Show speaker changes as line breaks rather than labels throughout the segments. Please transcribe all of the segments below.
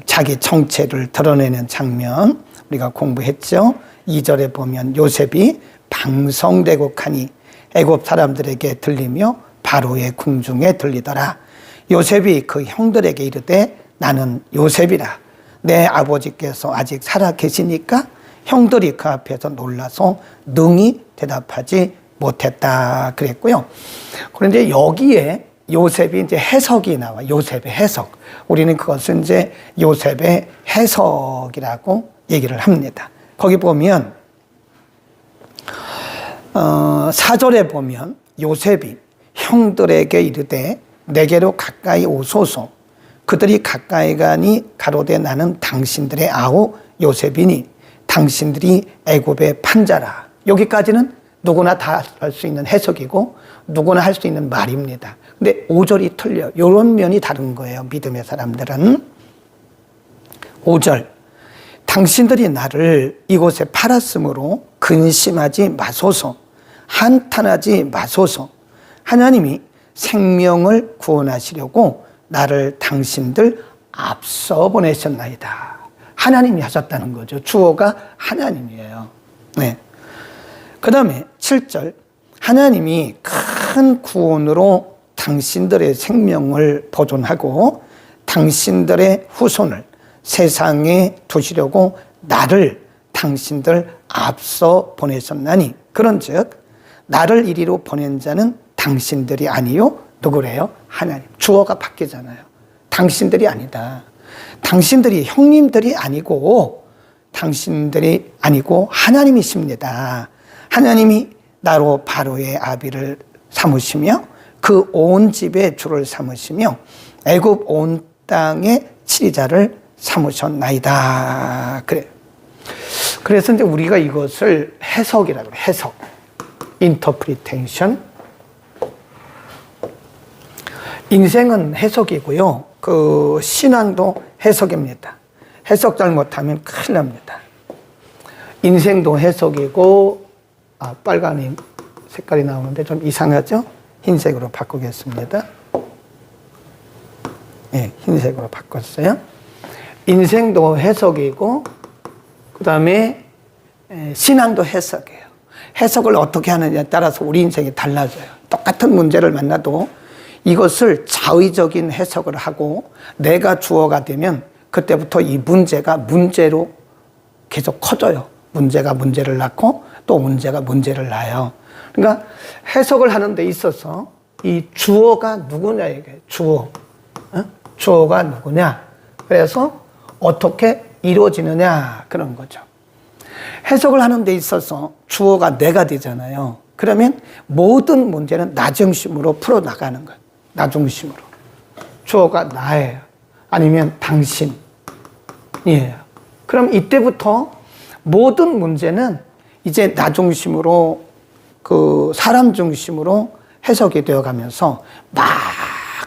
자기 정체를 드러내는 장면 우리가 공부했죠. 2절에 보면 요셉이 방성대곡하니 애굽 사람들에게 들리며 바로의 궁중에 들리더라. 요셉이 그 형들에게 이르되 나는 요셉이라. 내 아버지께서 아직 살아 계시니까 형들이 그 앞에서 놀라서 능히 대답하지 못했다 그랬고요. 그런데 여기에 요셉이 이제 해석이 나와. 요셉의 해석. 우리는 그것을 이제 요셉의 해석이라고 얘기를 합니다. 거기 보면 4절에 보면 요셉이 형들에게 이르되 내게로 가까이 오소서. 그들이 가까이 가니 가로되 나는 당신들의 아우 요셉이니 당신들이 애굽의 판자라. 여기까지는 누구나 다 할 수 있는 해석이고 누구나 할 수 있는 말입니다. 근데 5절이 틀려. 이런 면이 다른 거예요. 믿음의 사람들은. 5절. 당신들이 나를 이곳에 팔았으므로 근심하지 마소서. 한탄하지 마소서. 하나님이 생명을 구원하시려고 나를 당신들 앞서 보내셨나이다. 하나님이 하셨다는 거죠. 주어가 하나님이에요. 네. 그 다음에 7절. 하나님이 큰 구원으로 당신들의 생명을 보존하고 당신들의 후손을 세상에 두시려고 나를 당신들 앞서 보내셨나니 그런즉 나를 이리로 보낸 자는 당신들이 아니요 누구래요? 하나님. 주어가 바뀌잖아요. 당신들이 아니다. 당신들이 형님들이 아니고 당신들이 아니고 하나님이십니다. 하나님이 나로 바로의 아비를 삼으시며 그 온 집의 주를 삼으시며 애굽 온 땅의 치리자를 삼으셨나이다. 그래. 그래서 이제 우리가 이것을 해석이라고 해요. 해석. interpretation. 인생은 해석이고요. 그 신앙도 해석입니다. 해석 잘못하면 큰일 납니다. 인생도 해석이고, 빨간 색깔이 나오는데 좀 이상하죠? 흰색으로 바꾸겠습니다. 네, 흰색으로 바꿨어요. 인생도 해석이고, 그 다음에 신앙도 해석이에요. 해석을 어떻게 하느냐에 따라서 우리 인생이 달라져요. 똑같은 문제를 만나도 이것을 자의적인 해석을 하고 내가 주어가 되면 그때부터 이 문제가 문제로 계속 커져요. 문제가 문제를 낳고 또 문제가 문제를 낳아요. 그러니까 해석을 하는 데 있어서 이 주어가 누구냐 이게 주어. 주어가 누구냐. 그래서 어떻게 이루어지느냐 그런 거죠. 해석을 하는 데 있어서 주어가 내가 되잖아요. 그러면 모든 문제는 나 중심으로 풀어나가는 거예요. 나 중심으로. 주어가 나예요. 아니면 당신이에요. 그럼 이때부터 모든 문제는 이제 나 중심으로 그 사람 중심으로 해석이 되어 가면서 막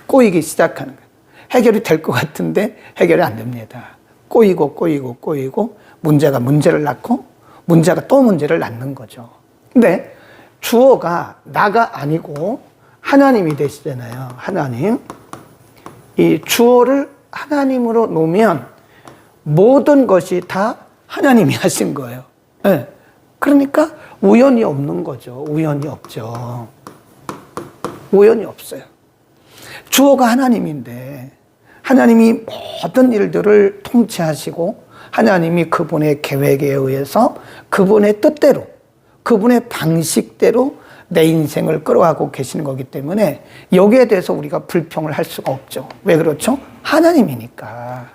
꼬이기 시작하는 거예요. 해결이 될 것 같은데 해결이 안 됩니다. 꼬이고 문제가 문제를 낳고 문제가 또 문제를 낳는 거죠. 근데 주어가 나가 아니고 하나님이 되시잖아요. 하나님. 이 주어를 하나님으로 놓으면 모든 것이 다 하나님이 하신 거예요. 네. 그러니까 우연이 없는 거죠. 우연이 없죠. 우연이 없어요. 주어가 하나님인데 하나님이 모든 일들을 통치하시고 하나님이 그분의 계획에 의해서 그분의 뜻대로 그분의 방식대로 내 인생을 끌어가고 계시는 거기 때문에 여기에 대해서 우리가 불평을 할 수가 없죠. 왜 그렇죠? 하나님이니까.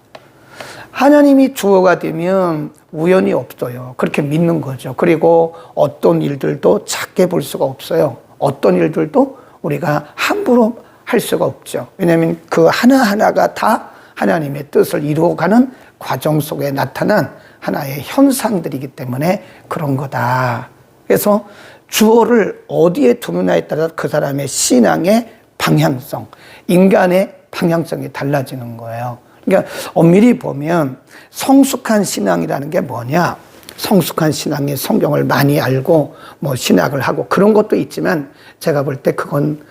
하나님이 주어가 되면 우연이 없어요. 그렇게 믿는 거죠. 그리고 어떤 일들도 작게 볼 수가 없어요. 어떤 일들도 우리가 함부로 할 수가 없죠. 왜냐하면 그 하나하나가 다 하나님의 뜻을 이루어가는 과정 속에 나타난 하나의 현상들이기 때문에 그런 거다. 그래서 주어를 어디에 두느냐에 따라 그 사람의 신앙의 방향성, 인간의 방향성이 달라지는 거예요. 그러니까 엄밀히 보면 성숙한 신앙이라는 게 뭐냐? 성숙한 신앙이 성경을 많이 알고 뭐 신학을 하고 그런 것도 있지만 제가 볼 때 그건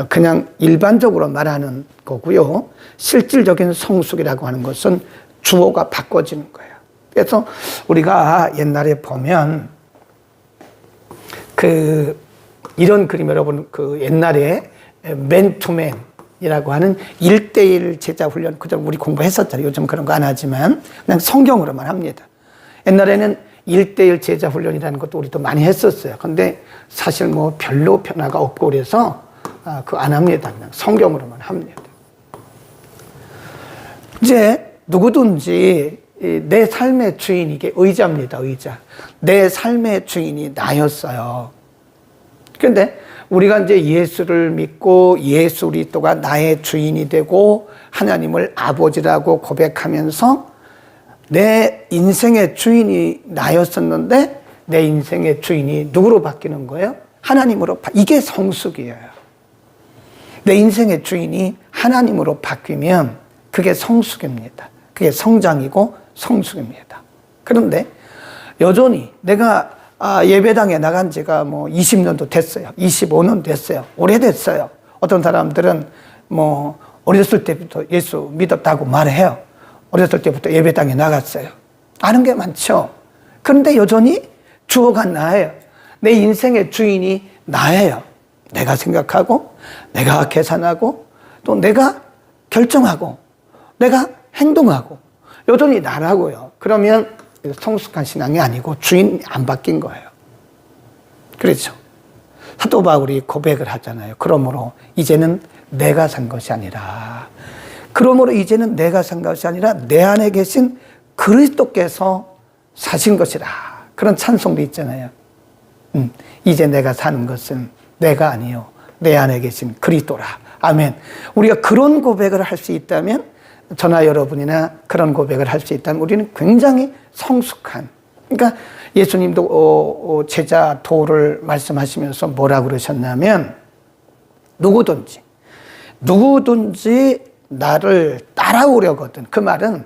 그냥 일반적으로 말하는 거고요. 실질적인 성숙이라고 하는 것은 주어가 바꿔지는 거예요. 그래서 우리가 옛날에 보면 이런 그림, 여러분 옛날에 맨투맨이라고 하는 1대1 제자 훈련, 그저 우리 공부했었잖아요. 요즘 그런 거 안 하지만 그냥 성경으로만 합니다. 옛날에는 1대1 제자 훈련이라는 것도 우리도 많이 했었어요. 근데 사실 뭐 별로 변화가 없고 그래서 그거 안 합니다. 그냥 성경으로만 합니다. 이제 누구든지 내 삶의 주인이 이게 의자입니다. 의자. 내 삶의 주인이 나였어요. 그런데 우리가 이제 예수를 믿고 예수 그리스도가 나의 주인이 되고 하나님을 아버지라고 고백하면서 내 인생의 주인이 나였었는데 내 인생의 주인이 누구로 바뀌는 거예요? 하나님으로. 이게 성숙이에요. 내 인생의 주인이 하나님으로 바뀌면 그게 성숙입니다. 그게 성장이고 성숙입니다. 그런데 여전히 내가 예배당에 나간 지가 뭐 20년도 됐어요. 25년 됐어요. 오래됐어요. 어떤 사람들은 뭐 어렸을 때부터 예수 믿었다고 말해요. 어렸을 때부터 예배당에 나갔어요. 아는 게 많죠. 그런데 여전히 주어가 나예요. 내 인생의 주인이 나예요. 내가 생각하고, 내가 계산하고, 또 내가 결정하고, 내가 행동하고, 여전히 나라고요. 그러면 성숙한 신앙이 아니고 주인이 안 바뀐 거예요. 그렇죠. 사도 바울이 고백을 하잖아요. 그러므로 이제는 내가 산 것이 아니라, 그러므로 이제는 내가 산 것이 아니라 내 안에 계신 그리스도께서 사신 것이라. 그런 찬송도 있잖아요. 이제 내가 사는 것은 내가 아니요 내 안에 계신 그리스도라. 아멘. 우리가 그런 고백을 할 수 있다면, 저나 여러분이나 그런 고백을 할 수 있다면 우리는 굉장히 성숙한, 그러니까 예수님도 제자 도를 말씀하시면서 뭐라고 그러셨냐면, 누구든지 나를 따라오려거든. 그 말은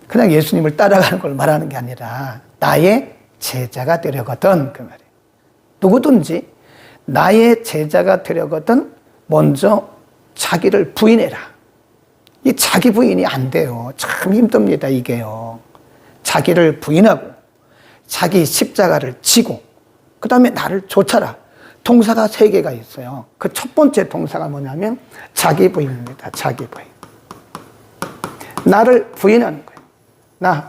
그냥 예수님을 따라가는 걸 말하는 게 아니라 나의 제자가 되려거든, 그 말이에요. 누구든지 나의 제자가 되려거든 먼저 자기를 부인해라. 이 자기 부인이 안 돼요. 참 힘듭니다, 이게요. 자기를 부인하고 자기 십자가를 지고 그 다음에 나를 쫓아라. 동사가 3개가 있어요. 그 첫 번째 동사가 뭐냐면 자기 부인입니다. 자기 부인. 나를 부인하는 거예요.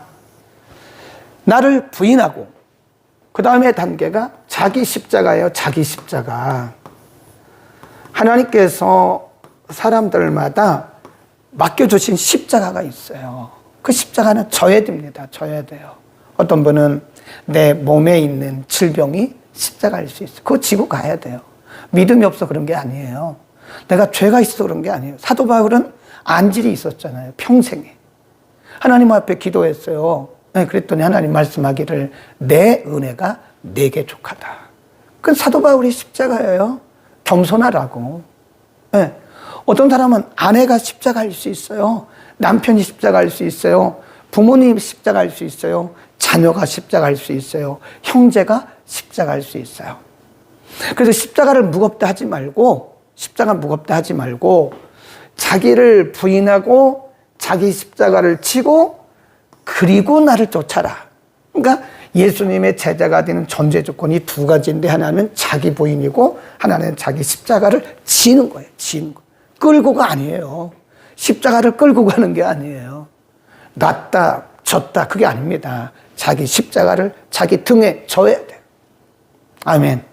나를 부인하고 그 다음에 단계가 자기 십자가예요. 자기 십자가. 하나님께서 사람들마다 맡겨주신 십자가가 있어요. 그 십자가는 져야 됩니다. 져야 돼요. 어떤 분은 내 몸에 있는 질병이 십자가일 수 있어요. 그거 지고 가야 돼요. 믿음이 없어 그런 게 아니에요. 내가 죄가 있어서 그런 게 아니에요. 사도 바울은 안질이 있었잖아요. 평생에. 하나님 앞에 기도했어요. 그랬더니 하나님 말씀하기를 내 은혜가 내게 족하다. 그건 사도 바울이 십자가예요. 겸손하라고. 네. 어떤 사람은 아내가 십자가일 수 있어요. 남편이 십자가일 수 있어요. 부모님이 십자가일 수 있어요. 자녀가 십자가일 수 있어요. 형제가 십자가일 수 있어요. 그래서 십자가를 무겁다 하지 말고, 십자가 무겁다 하지 말고 자기를 부인하고 자기 십자가를 지고 그리고 나를 쫓아라. 그러니까 예수님의 제자가 되는 전제 조건이 2가지인데, 하나는 자기 부인이고 하나는 자기 십자가를 지는 거예요. 지는 거. 끌고가 아니에요. 십자가를 끌고 가는 게 아니에요. 놨다 졌다 그게 아닙니다. 자기 십자가를 자기 등에 져야 돼요. 아멘.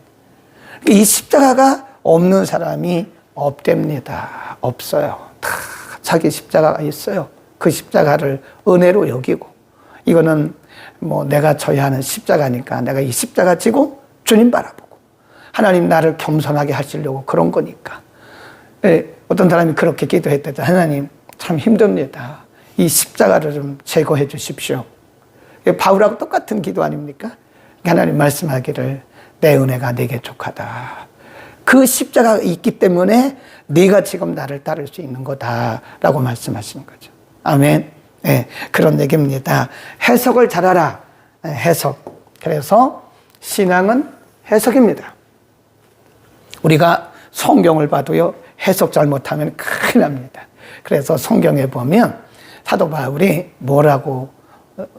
이 십자가가 없는 사람이 없답니다. 없어요. 다 자기 십자가가 있어요. 그 십자가를 은혜로 여기고, 이거는 뭐 내가 져야 하는 십자가니까 내가 이 십자가 지고 주님 바라보고 하나님 나를 겸손하게 하시려고 그런 거니까. 네, 어떤 사람이 그렇게 기도했대요. 하나님 참 힘듭니다. 이 십자가를 좀 제거해 주십시오. 바울하고 똑같은 기도 아닙니까? 하나님 말씀하기를 내 은혜가 내게 족하다. 그 십자가가 있기 때문에 네가 지금 나를 따를 수 있는 거다라고 말씀하시는 거죠. 아멘. 네, 그런 얘기입니다. 해석을 잘하라. 네, 해석. 그래서 신앙은 해석입니다. 우리가 성경을 봐도요, 해석 잘못하면 큰일 납니다. 그래서 성경에 보면 사도 바울이 뭐라고,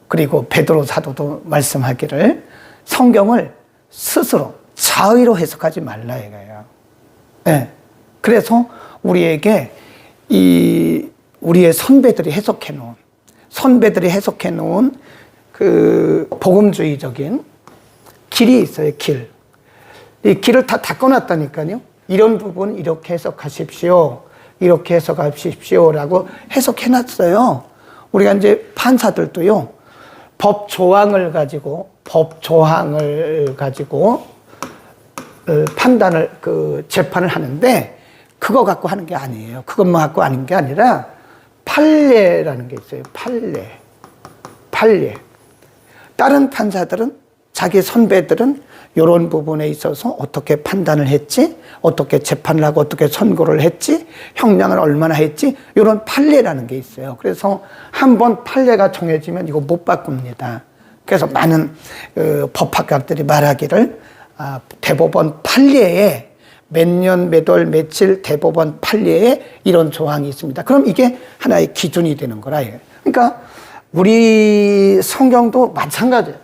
그리고 베드로 사도도 말씀하기를 성경을 스스로 자의로 해석하지 말라 이거예요. 네. 그래서 우리에게 우리의 선배들이 해석해 놓은 그 복음주의적인 길이 있어요, 길. 이 길을 다 닦아놨다니까요. 이런 부분 이렇게 해석하십시오. 이렇게 해석하십시오라고 해석해놨어요. 우리가 이제 판사들도요, 법 조항을 가지고 판단을, 재판을 하는데, 그거 갖고 하는 게 아니에요. 그것만 갖고 하는 게 아니라, 판례라는 게 있어요. 판례. 다른 판사들은, 자기 선배들은 이런 부분에 있어서 어떻게 판단을 했지, 어떻게 재판을 하고 어떻게 선고를 했지, 형량을 얼마나 했지, 이런 판례라는 게 있어요. 그래서 한번 판례가 정해지면 이거 못 바꿉니다. 그래서 많은 법학가들이 말하기를 대법원 판례에 몇 년, 몇 월, 며칠 대법원 판례에 이런 조항이 있습니다. 그럼 이게 하나의 기준이 되는 거라. 그러니까 우리 성경도 마찬가지예요.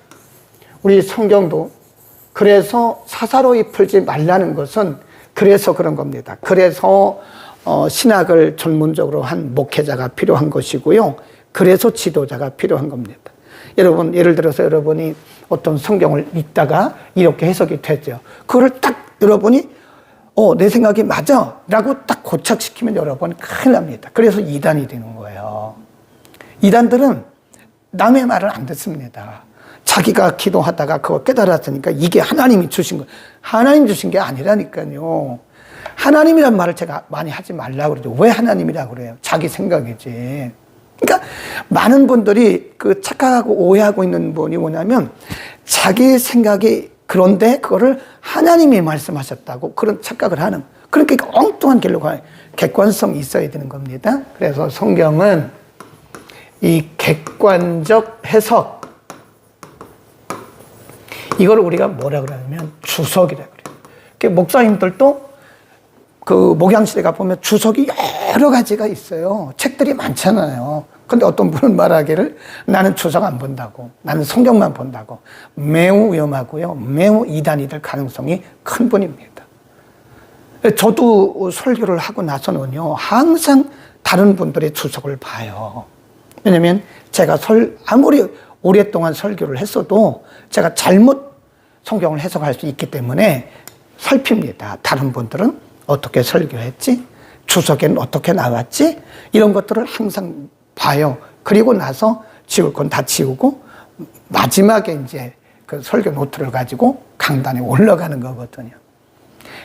우리 성경도 그래서 사사로이 풀지 말라는 것은 그래서 그런 겁니다. 그래서 신학을 전문적으로 한 목회자가 필요한 것이고요. 그래서 지도자가 필요한 겁니다. 여러분, 예를 들어서 여러분이 어떤 성경을 읽다가 이렇게 해석이 됐죠. 그거를 딱 여러분이 내 생각이 맞아 라고 딱 고착시키면 여러분 큰일 납니다. 그래서 이단이 되는 거예요. 이단들은 남의 말을 안 듣습니다. 자기가 기도하다가 그거 깨달았으니까 이게 하나님이 주신 거, 하나님 주신 게 아니라니까요. 하나님이란 말을 제가 많이 하지 말라고 그러죠. 왜 하나님이라고 그래요? 자기 생각이지. 그러니까 많은 분들이 그 착각하고 오해하고 있는 분이 뭐냐면 자기 생각이 그런데 그거를 하나님이 말씀하셨다고 그런 착각을 하는, 그러니까 엉뚱한 길로 가요. 객관성이 있어야 되는 겁니다. 그래서 성경은 이 객관적 해석, 이걸 우리가 뭐라 그러냐면 주석이라 그래요. 목사님들도 그 목양실에 가보면 주석이 여러 가지가 있어요. 책들이 많잖아요. 근데 어떤 분은 말하기를 나는 주석 안 본다고, 나는 성경만 본다고. 매우 위험하고요. 매우 이단이 될 가능성이 큰 분입니다. 저도 설교를 하고 나서는요, 항상 다른 분들의 주석을 봐요. 왜냐면 제가 아무리 오랫동안 설교를 했어도 제가 잘못 성경을 해석할 수 있기 때문에 살핍니다. 다른 분들은 어떻게 설교했지? 주석에는 어떻게 나왔지? 이런 것들을 항상 봐요. 그리고 나서 지울 건 다 지우고 마지막에 이제 그 설교 노트를 가지고 강단에 올라가는 거거든요.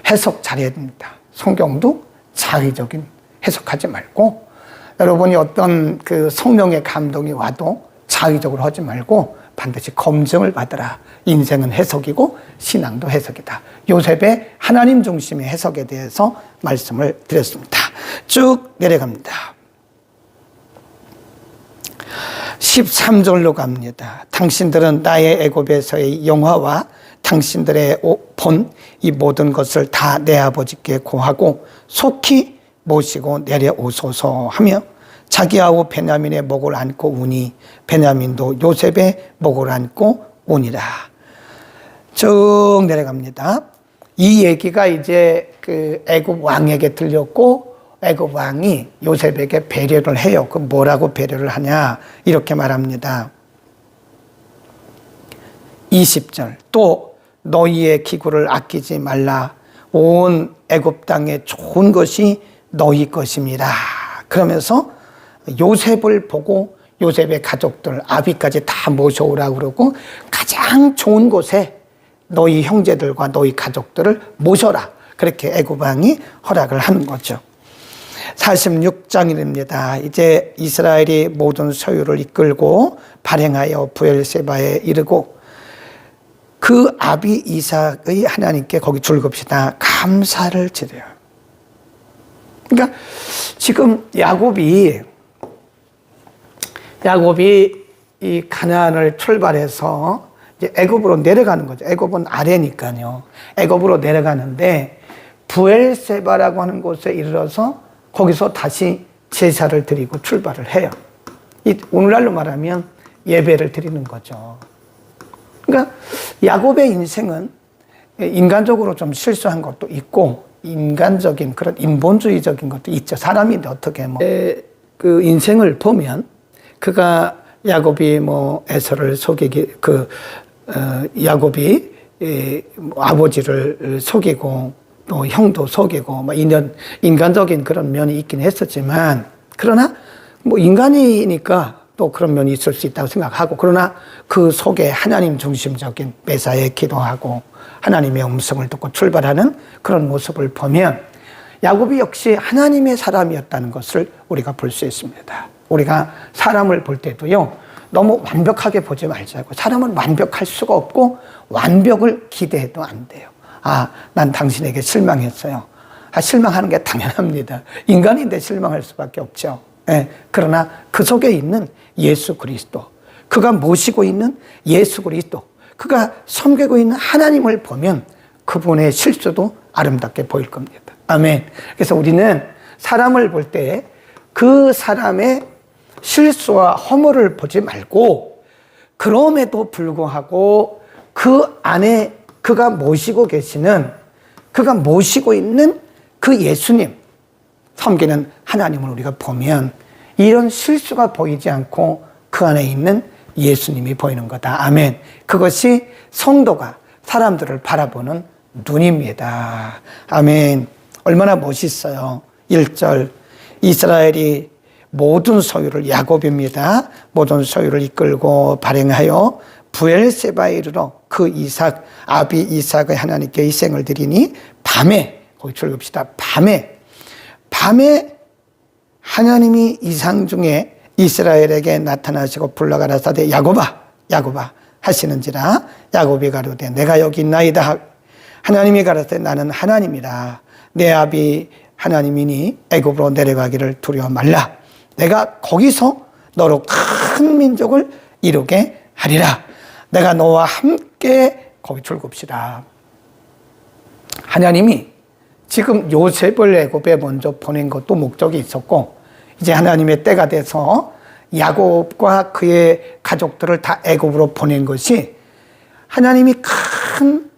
해석 잘해야 됩니다. 성경도 자의적인 해석하지 말고, 여러분이 어떤 그 성령의 감동이 와도 자의적으로 하지 말고 반드시 검증을 받으라. 인생은 해석이고 신앙도 해석이다. 요셉의 하나님 중심의 해석에 대해서 말씀을 드렸습니다. 쭉 내려갑니다. 13절로 갑니다. 당신들은 나의 애굽에서의 영화와 당신들의 본 이 모든 것을 다 내 아버지께 고하고 속히 모시고 내려오소서 하며 자기 아우 베냐민의 목을 안고 우니 베냐민도 요셉의 목을 안고 오니라. 쭉 내려갑니다. 이 얘기가 이제 그 애굽 왕에게 들렸고 애굽 왕이 요셉에게 배려를 해요. 그 뭐라고 배려를 하냐 이렇게 말합니다. 20절 또 너희의 기구를 아끼지 말라. 온 애굽 땅에 좋은 것이 너희 것입니다. 그러면서 요셉을 보고 요셉의 가족들 아비까지 다 모셔오라고 그러고 가장 좋은 곳에 너희 형제들과 너희 가족들을 모셔라. 그렇게 애굽 왕이 허락을 하는 거죠. 46장입니다. 이제 이스라엘이 모든 소유를 이끌고 발행하여 부엘세바에 이르고 그 아비 이삭의 하나님께 거기 줄급시다 감사를 드려요. 그러니까 지금 야곱이 이 가나안을 출발해서 이제 애굽으로 내려가는 거죠. 애굽은 아래니까요. 애굽으로 내려가는데 부엘세바라고 하는 곳에 이르러서 거기서 다시 제사를 드리고 출발을 해요. 오늘날로 말하면 예배를 드리는 거죠. 그러니까 야곱의 인생은 인간적으로 좀 실수한 것도 있고 인간적인 그런 인본주의적인 것도 있죠. 사람인데 어떻게 그 인생을 보면 그가 야곱이 에서를 속이기 야곱이 아버지를 속이고 또 형도 속이고 인간적인 그런 면이 있긴 했었지만 그러나 인간이니까 또 그런 면이 있을 수 있다고 생각하고 그러나 그 속에 하나님 중심적인 매사에 기도하고 하나님의 음성을 듣고 출발하는 그런 모습을 보면 야곱이 역시 하나님의 사람이었다는 것을 우리가 볼 수 있습니다. 우리가 사람을 볼 때도요, 너무 완벽하게 보지 말자고. 사람은 완벽할 수가 없고 완벽을 기대해도 안 돼요. 난 당신에게 실망했어요. 실망하는 게 당연합니다. 인간인데 실망할 수밖에 없죠. 그러나 그 속에 있는 예수 그리스도, 그가 모시고 있는 예수 그리스도, 그가 섬기고 있는 하나님을 보면 그분의 실수도 아름답게 보일 겁니다. 아멘. 그래서 우리는 사람을 볼 때 그 사람의 실수와 허물을 보지 말고 그럼에도 불구하고 그 안에 그가 모시고 있는 그 예수님, 섬기는 하나님을 우리가 보면 이런 실수가 보이지 않고 그 안에 있는 예수님이 보이는 거다. 아멘. 그것이 성도가 사람들을 바라보는 눈입니다. 아멘. 얼마나 멋있어요. 1절 이스라엘이 모든 소유를 야곱입니다. 모든 소유를 이끌고 발행하여 부엘세바에 이르러 그 아비 이삭의 하나님께 희생을 드리니 밤에, 거기 출급시다. 밤에 하나님이 이상 중에 이스라엘에게 나타나시고 불러가라사대 야곱아 하시는지라. 야곱이 가로되 내가 여기 있나이다. 하나님이 가라사대 나는 하나님이라. 내 아비 하나님이니 애굽으로 내려가기를 두려워 말라. 내가 거기서 너로 큰 민족을 이루게 하리라. 내가 너와 함께 거기 출굽시다. 하나님이 지금 요셉을 애굽에 먼저 보낸 것도 목적이 있었고 이제 하나님의 때가 돼서 야곱과 그의 가족들을 다 애굽으로 보낸 것이 하나님이 큰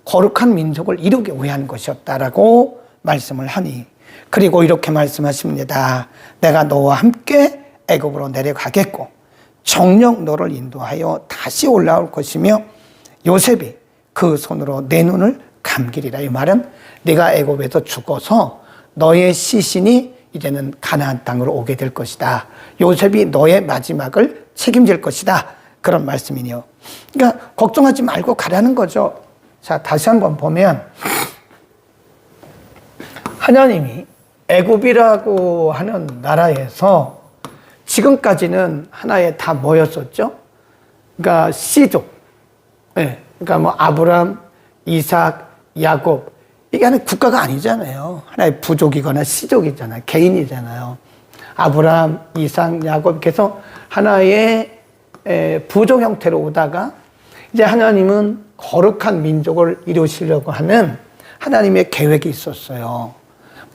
거룩한 민족을 이루기 위한 것이었다라고 말씀을 하니, 그리고 이렇게 말씀하십니다. 내가 너와 함께 애굽으로 내려가겠고 정녕 너를 인도하여 다시 올라올 것이며 요셉이 그 손으로 내 눈을 감기리라. 이 말은 네가 애굽에서 죽어서 너의 시신이 이제는 가나안 땅으로 오게 될 것이다. 요셉이 너의 마지막을 책임질 것이다. 그런 말씀이네요. 그러니까 걱정하지 말고 가라는 거죠. 자, 다시 한번 보면 하나님이 애굽이라고 하는 나라에서 지금까지는 하나에 다 모였었죠. 그러니까 씨족, 그러니까 아브람, 이삭, 야곱, 이게 하나의 국가가 아니잖아요. 하나의 부족이거나 씨족이잖아요. 개인이잖아요. 아브람, 이삭, 야곱, 그래서 하나의 부족 형태로 오다가 이제 하나님은 거룩한 민족을 이루시려고 하는 하나님의 계획이 있었어요.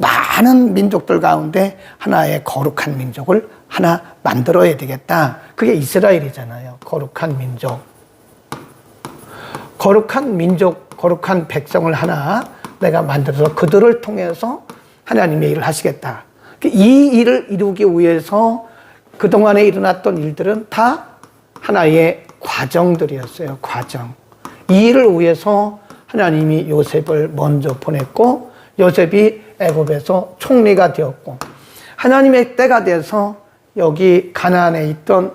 많은 민족들 가운데 하나의 거룩한 민족을 하나 만들어야 되겠다. 그게 이스라엘이잖아요. 거룩한 민족. 거룩한 민족, 거룩한 백성을 하나 내가 만들어서 그들을 통해서 하나님의 일을 하시겠다. 이 일을 이루기 위해서 그동안에 일어났던 일들은 다 하나의 과정들이었어요. 과정. 이 일을 위해서 하나님이 요셉을 먼저 보냈고 요셉이 애굽에서 총리가 되었고 하나님의 때가 돼서 여기 가나안에 있던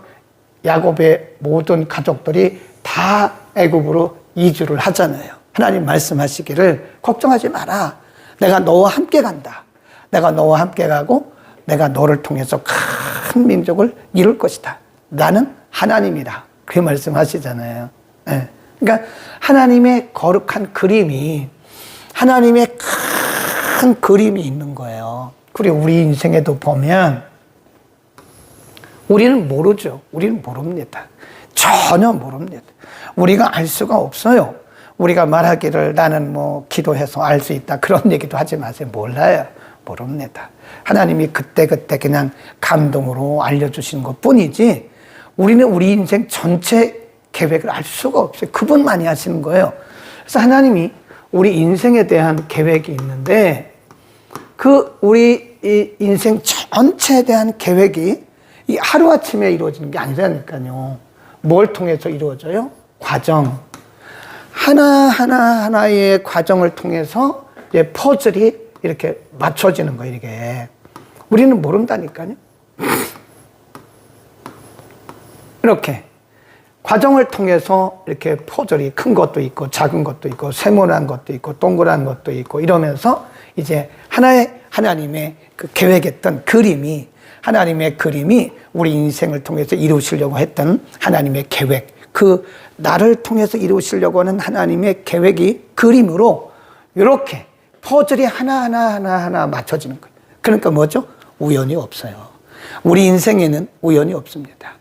야곱의 모든 가족들이 다 애굽으로 이주를 하잖아요. 하나님 말씀하시기를 걱정하지 마라. 내가 너와 함께 간다. 내가 너와 함께 가고 내가 너를 통해서 큰 민족을 이룰 것이다. 나는 하나님이다. 그 말씀하시잖아요. 그러니까 하나님의 거룩한 그림이, 하나님의 큰 그림이 있는 거예요. 그리고 우리 인생에도 보면 우리는 모르죠. 우리는 모릅니다. 전혀 모릅니다. 우리가 알 수가 없어요. 우리가 말하기를 나는 뭐 기도해서 알 수 있다. 그런 얘기도 하지 마세요. 몰라요. 모릅니다. 하나님이 그때그때 그냥 감동으로 알려주시는 것 뿐이지 우리는 우리 인생 전체 계획을 알 수가 없어요. 그분만이 하시는 거예요. 그래서 하나님이 우리 인생에 대한 계획이 있는데 그 우리 이 인생 전체에 대한 계획이 이 하루아침에 이루어지는 게 아니라니까요. 뭘 통해서 이루어져요? 과정. 하나하나의 과정을 통해서 이제 퍼즐이 이렇게 맞춰지는 거예요, 이게. 우리는 모른다니까요. 이렇게. 과정을 통해서 이렇게 퍼즐이 큰 것도 있고, 작은 것도 있고, 세모난 것도 있고, 동그란 것도 있고, 이러면서 이제 하나님의 그 계획했던 그림이, 하나님의 그림이 우리 인생을 통해서 이루시려고 했던 하나님의 계획, 그 나를 통해서 이루시려고 하는 하나님의 계획이 그림으로 이렇게 퍼즐이 하나하나 맞춰지는 거예요. 그러니까 뭐죠? 우연이 없어요. 우리 인생에는 우연이 없습니다.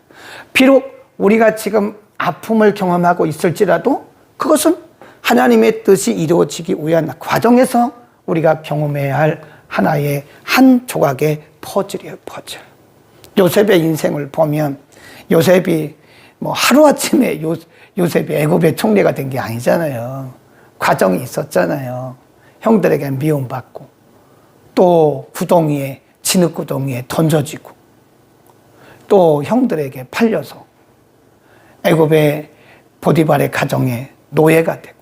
비록 우리가 지금 아픔을 경험하고 있을지라도 그것은 하나님의 뜻이 이루어지기 위한 과정에서 우리가 경험해야 할 하나의 한 조각의 퍼즐이에요, 퍼즐. 요셉의 인생을 보면 요셉이 뭐 하루아침에 요셉이 애굽의 총리가 된 게 아니잖아요. 과정이 있었잖아요. 형들에게 미움받고 또 구덩이에 진흙구덩이에 던져지고 또 형들에게 팔려서 애굽의 보디발의 가정에 노예가 되고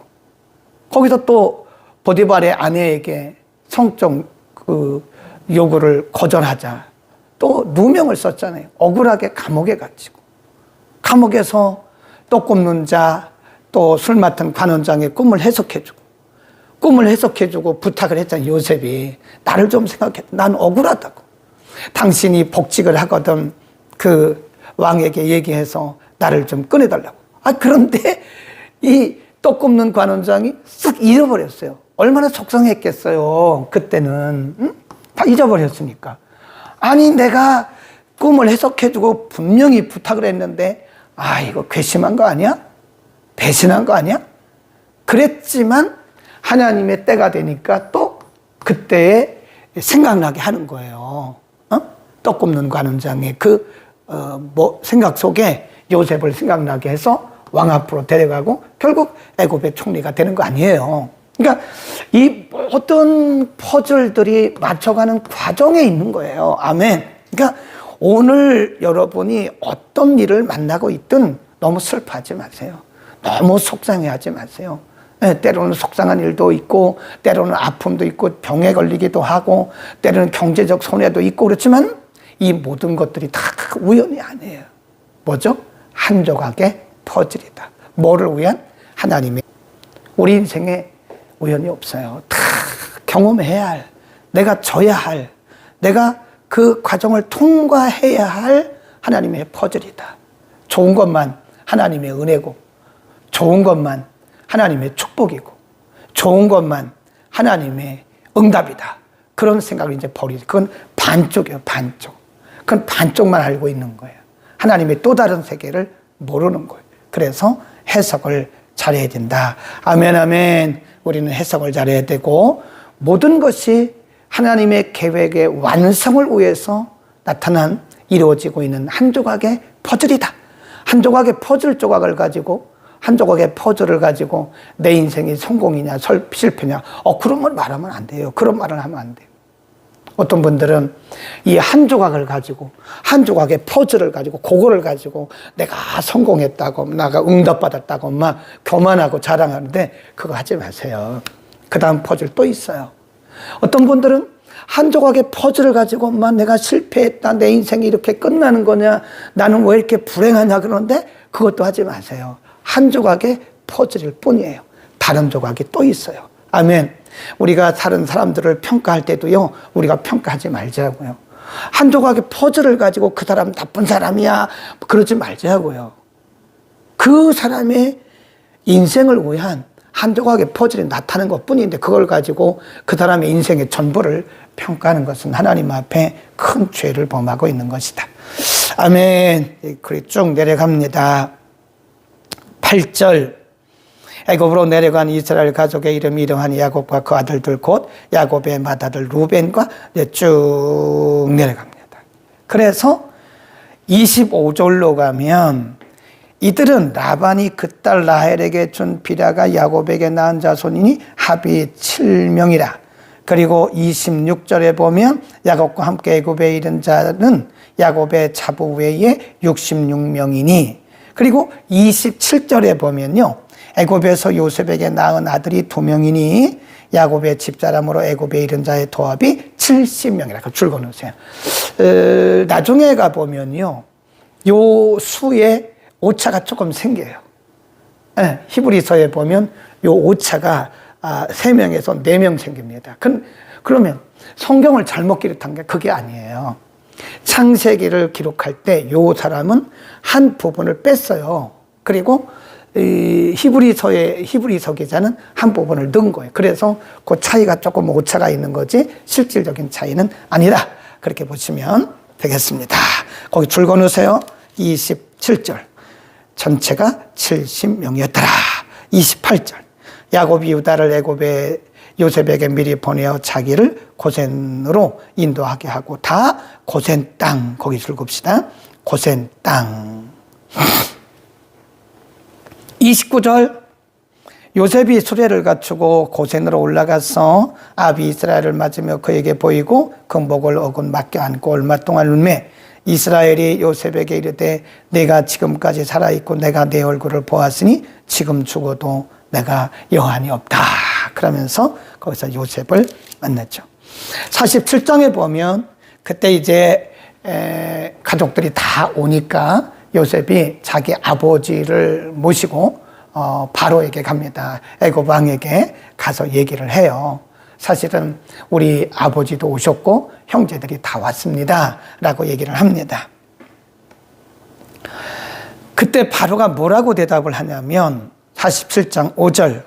거기서 또 보디발의 아내에게 성적 그 요구를 거절하자 또 누명을 썼잖아요. 억울하게 감옥에 갇히고 감옥에서 떡 굽는 자 또 술 맡은 관원장의 꿈을 해석해주고 부탁을 했잖아요. 요셉이 나를 좀 생각해. 난 억울하다고. 당신이 복직을 하거든 그 왕에게 얘기해서 나를 좀 꺼내달라고. 그런데 이 떡 굽는 관원장이 쓱 잊어버렸어요. 얼마나 속상했겠어요. 그때는. 응? 다 잊어버렸으니까. 아니 내가 꿈을 해석해주고 분명히 부탁을 했는데 이거 괘씸한 거 아니야? 배신한 거 아니야? 그랬지만 하나님의 때가 되니까 또 그때에 생각나게 하는 거예요. 떡 굽는 관원장의 생각 속에 요셉을 생각나게 해서 왕 앞으로 데려가고 결국 애굽의 총리가 되는 거 아니에요. 그러니까 이 모든 퍼즐들이 맞춰가는 과정에 있는 거예요. 아멘. 그러니까 오늘 여러분이 어떤 일을 만나고 있든 너무 슬퍼하지 마세요. 너무 속상해하지 마세요. 때로는 속상한 일도 있고 때로는 아픔도 있고 병에 걸리기도 하고 때로는 경제적 손해도 있고 그렇지만 이 모든 것들이 다 우연이 아니에요. 뭐죠? 한 조각의 퍼즐이다. 뭐를 위한? 하나님의. 우리 인생에 우연이 없어요. 다 경험해야 할, 내가 져야 할, 내가 그 과정을 통과해야 할 하나님의 퍼즐이다. 좋은 것만 하나님의 은혜고 좋은 것만 하나님의 축복이고 좋은 것만 하나님의 응답이다. 그런 생각을 이제 버리지. 그건 반쪽이에요, 반쪽. 그건 반쪽만 알고 있는 거예요. 하나님의 또 다른 세계를 모르는 거예요. 그래서 해석을 잘해야 된다. 아멘, 아멘. 우리는 해석을 잘해야 되고 모든 것이 하나님의 계획의 완성을 위해서 나타난 이루어지고 있는 한 조각의 퍼즐이다. 한 조각의 퍼즐 조각을 가지고 한 조각의 퍼즐을 가지고 내 인생이 성공이냐 실패냐 그런 걸 말하면 안 돼요. 그런 말을 하면 안 돼요. 어떤 분들은 이 한 조각을 가지고 한 조각의 퍼즐을 가지고 그거를 가지고 내가 성공했다고 내가 응답받았다고 막 교만하고 자랑하는데 그거 하지 마세요. 그 다음 퍼즐 또 있어요. 어떤 분들은 한 조각의 퍼즐을 가지고 막 내가 실패했다 내 인생이 이렇게 끝나는 거냐 나는 왜 이렇게 불행하냐 그러는데 그것도 하지 마세요. 한 조각의 퍼즐일 뿐이에요. 다른 조각이 또 있어요. 아멘. 우리가 다른 사람들을 평가할 때도요 우리가 평가하지 말자고요. 한 조각의 퍼즐을 가지고 그 사람 나쁜 사람이야 그러지 말자고요. 그 사람의 인생을 위한 한 조각의 퍼즐이 나타나는 것뿐인데 그걸 가지고 그 사람의 인생의 전부를 평가하는 것은 하나님 앞에 큰 죄를 범하고 있는 것이다. 아멘. 글이 쭉 내려갑니다. 8절 애굽으로 내려간 이스라엘 가족의 이름이 이러하니 야곱과 그 아들들 곧 야곱의 맏아들 루벤과 쭉 내려갑니다. 그래서 25절로 가면 이들은 라반이 그 딸 라헬에게 준 비라가 야곱에게 낳은 자손이니 합이 7명이라. 그리고 26절에 보면 야곱과 함께 애굽에 이른 자는 야곱의 자부 외에 66명이니, 그리고 27절에 보면요, 애굽에서 요셉에게 낳은 아들이 2명이니 야곱의 집사람으로 애굽에 이른 자의 도합이 70명이라고 줄거놓으세요. 나중에 가보면요, 요 수에 오차가 조금 생겨요. 네, 히브리서에 보면 요 오차가 3명에서 4명 생깁니다. 그러면 성경을 잘못 기록한 게 그게 아니에요. 창세기를 기록할 때 요 사람은 한 부분을 뺐어요. 그리고 히브리서 기자는 한 부분을 넣은 거예요. 그래서 그 차이가 조금 오차가 있는 거지 실질적인 차이는 아니다. 그렇게 보시면 되겠습니다. 거기 줄거놓으세요. 27절. 전체가 70명이었더라. 28절. 야곱이 유다를 애굽에 요셉에게 미리 보내어 자기를 고센으로 인도하게 하고, 다 고센 땅, 거기 줄겁시다. 고센 땅. 29절. 요셉이 수레를 갖추고 고센으로 올라가서 아비 이스라엘을 맞으며 그에게 보이고 그 목을 어긋 맡겨 안고 얼마 동안 울매 이스라엘이 요셉에게 이르되 내가 지금까지 살아있고 내가 내 얼굴을 보았으니 지금 죽어도 내가 여한이 없다. 그러면서 거기서 요셉을 만났죠. 47장에 보면 그때 이제 가족들이 다 오니까 요셉이 자기 아버지를 모시고 바로에게 갑니다. 애굽 왕에게 가서 얘기를 해요. 사실은 우리 아버지도 오셨고 형제들이 다 왔습니다 라고 얘기를 합니다. 그때 바로가 뭐라고 대답을 하냐면 47장 5절,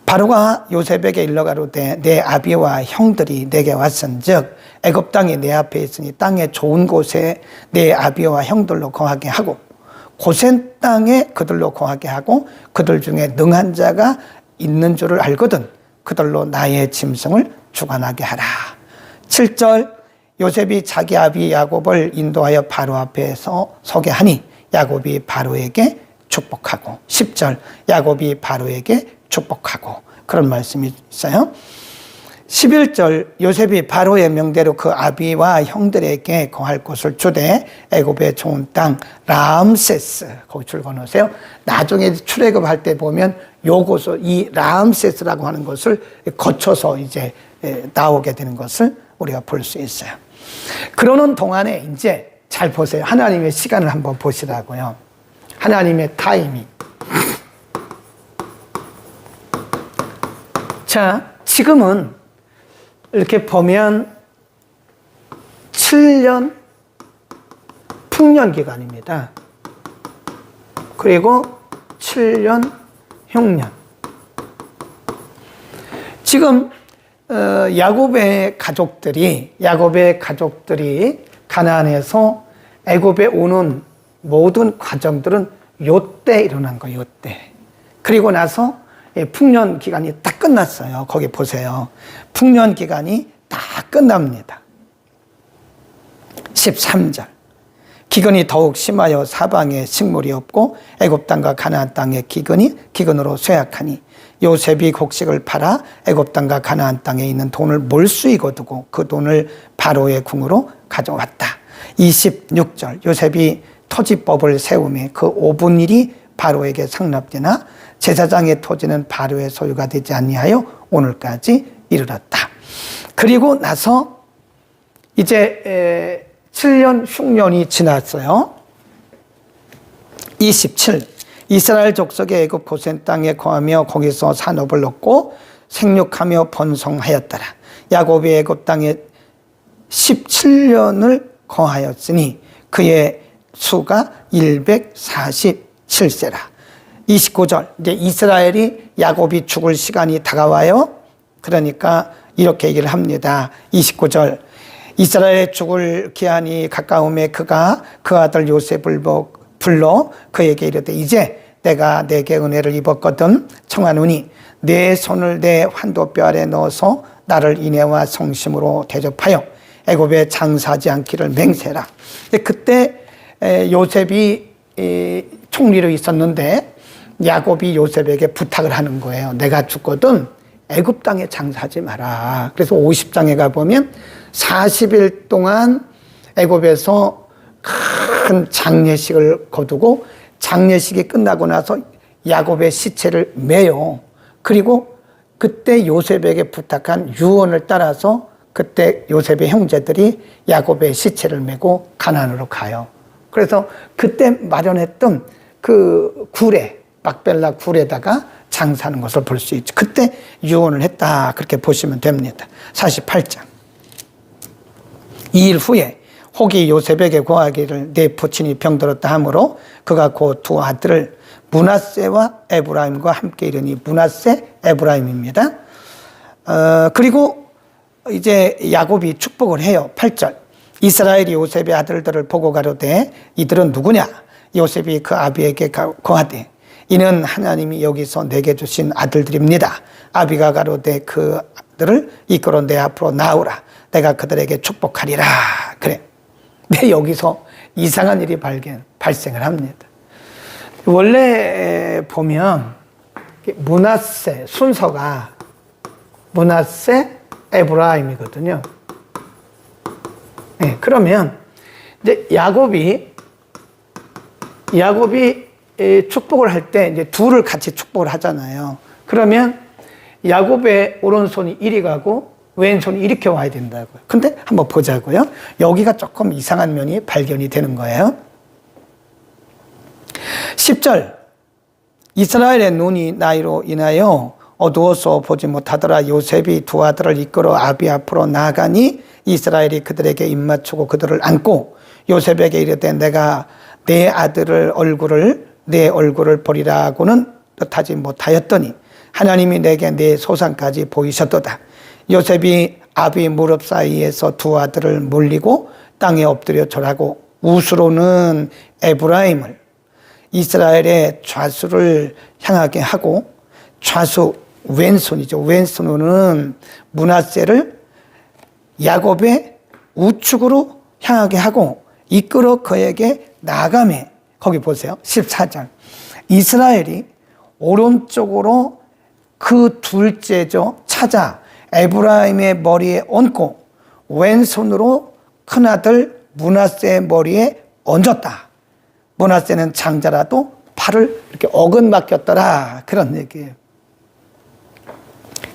바로가 요셉에게 일러가로되 내 아비와 형들이 내게 왔은즉 애굽 땅이 내 앞에 있으니 땅의 좋은 곳에 내 아비와 형들로 거하게 하고 고센 땅에 그들로 거하게 하고 그들 중에 능한 자가 있는 줄을 알거든 그들로 나의 짐승을 주관하게 하라. 7절, 요셉이 자기 아비 야곱을 인도하여 바로 앞에서 서게 하니 야곱이 바로에게 축복하고, 10절, 야곱이 바로에게 축복하고, 그런 말씀이 있어요. 11절, 요셉이 바로의 명대로 그 아비와 형들에게 거할 곳을 주되 애굽의 좋은 땅 라암세스, 거기 줄거놓으세요. 나중에 출애굽할 때 보면 요곳을, 이 라암세스라고 하는 것을 거쳐서 이제 나오게 되는 것을 우리가 볼 수 있어요. 그러는 동안에 이제 잘 보세요. 하나님의 시간을 한번 보시라고요. 하나님의 타이밍. 자, 지금은 이렇게 보면 7년 풍년 기간입니다. 그리고 7년 흉년. 지금 야곱의 가족들이 가나안에서 애굽에 오는 모든 과정들은 요때 일어난 거예요. 요때. 그리고 나서 풍년 기간이 딱 끝났어요. 거기 보세요. 풍년 기간이 다 끝납니다. 13절. 기근이 더욱 심하여 사방에 식물이 없고 애굽 땅과 가나안 땅의 기근으로 쇠약하니 요셉이 곡식을 팔아 애굽 땅과 가나안 땅에 있는 돈을 몰수히 거두고 그 돈을 바로의 궁으로 가져왔다. 26절. 요셉이 토지법을 세우며 그 5분 1이 바로에게 상납되나 제사장의 토지는 바로의 소유가 되지 아니하여 오늘까지 이르렀다. 그리고 나서 이제 7년 흉년이 지났어요. 27. 이스라엘 족속의 애굽 고센 땅에 거하며 거기서 산업을 얻고 생육하며 번성하였더라. 야곱이 애굽 땅에 17년을 거하였으니 그의 수가 147세라. 29절. 이제 이스라엘이 야곱이 죽을 시간이 다가와요. 그러니까 이렇게 얘기를 합니다. 29절. 이스라엘의 죽을 기한이 가까움에 그가 그 아들 요셉을 불러 그에게 이르되 이제 내가 내게 은혜를 입었거든 청하노니 내 손을 내 환도뼈 아래 넣어서 나를 인애와 성심으로 대접하여 애굽에 장사하지 않기를 맹세라. 그때 요셉이 총리로 있었는데 야곱이 요셉에게 부탁을 하는 거예요. 내가 죽거든 애굽 땅에 장사하지 마라. 그래서 50장에 가보면 40일 동안 애굽에서 큰 장례식을 거두고 장례식이 끝나고 나서 야곱의 시체를 매요. 그리고 그때 요셉에게 부탁한 유언을 따라서 그때 요셉의 형제들이 야곱의 시체를 메고 가나안으로 가요. 그래서 그때 마련했던 그 굴에, 막벨라 굴에다가 장사하는 것을 볼 수 있죠. 그때 유언을 했다. 그렇게 보시면 됩니다. 48장. 2일 후에 혹이 요셉에게 고하기를 내 부친이 병들었다 하므로 그가 그 두 아들을 므낫세와 에브라임과 함께 이르니 므낫세, 에브라임입니다. 그리고 이제 야곱이 축복을 해요. 8절. 이스라엘이 요셉의 아들들을 보고 가로되 이들은 누구냐? 요셉이 그 아비에게 고하되 이는 하나님이 여기서 내게 주신 아들들입니다. 아비가 가로되 그 아들을 이끌어 내 앞으로 나오라. 내가 그들에게 축복하리라. 그래. 근데 여기서 이상한 일이 발생을 합니다. 원래 보면 므낫세 순서가 므낫세, 에브라임이거든요. 네, 그러면 이제 야곱이 축복을 할 때 이제 둘을 같이 축복을 하잖아요. 그러면 야곱의 오른손이 이리 가고 왼손이 이렇게 와야 된다고요. 근데 한번 보자고요. 여기가 조금 이상한 면이 발견이 되는 거예요. 10절. 이스라엘의 눈이 나이로 인하여 어두워서 보지 못하더라. 요셉이 두 아들을 이끌어 아비 앞으로 나아가니 이스라엘이 그들에게 입맞추고 그들을 안고 요셉에게 이르되 내가 내 아들을 내 얼굴을 보리라고는 뜻하지 못하였더니 하나님이 내게 내 소산까지 보이셨도다. 요셉이 아비 무릎 사이에서 두 아들을 물리고 땅에 엎드려 절하고 우스로는 에브라임을 이스라엘의 좌수를 향하게 하고 좌수 왼손이죠. 왼손으로는 므낫세를 야곱의 우측으로 향하게 하고 이끌어 그에게 나아가매. 거기 보세요. 14절. 이스라엘이 오른쪽으로 그 둘째죠. 찾아 에브라임의 머리에 얹고 왼손으로 큰아들 므낫세의 머리에 얹었다. 므낫세는 장자라도 팔을 이렇게 어긋맞겼더라. 그런 얘기예요.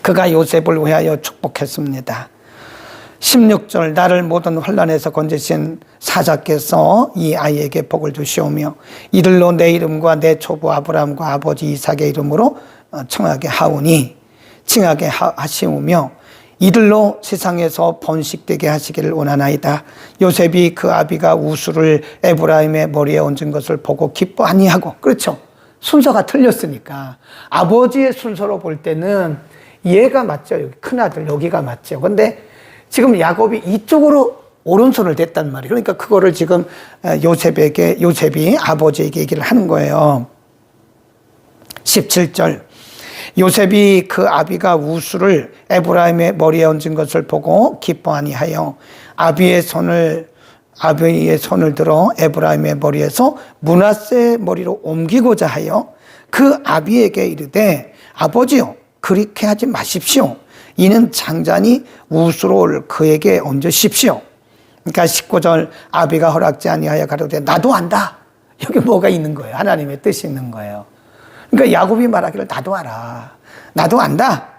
그가 요셉을 위하여 축복했습니다. 16절. 나를 모든 환난에서 건지신 사자께서 이 아이에게 복을 주시오며 이들로 내 이름과 내 초부 아브라함과 아버지 이삭의 이름으로 칭하게 하시오며 이들로 세상에서 번식되게 하시기를 원하나이다. 요셉이 그 아비가 우수를 에브라임의 머리에 얹은 것을 보고 기뻐 아니하고, 그렇죠. 순서가 틀렸으니까. 아버지의 순서로 볼 때는 얘가 맞죠. 여기 큰아들 여기가 맞죠. 근데 지금 야곱이 이쪽으로 오른손을 댔단 말이에요. 그러니까 그거를 지금 요셉이 아버지에게 얘기를 하는 거예요. 17절. 요셉이 그 아비가 우수를 에브라임의 머리에 얹은 것을 보고 기뻐하니 하여 아비의 손을 들어 에브라임의 머리에서 므낫세의 머리로 옮기고자 하여 그 아비에게 이르되 아버지요 그렇게 하지 마십시오. 이는 장자니 우수를 그에게 얹으십시오. 그러니까 19절. 아비가 허락지 아니하여 가로되 나도 안다. 여기 뭐가 있는 거예요. 하나님의 뜻이 있는 거예요. 그러니까 야곱이 말하기를 나도 알아. 나도 안다.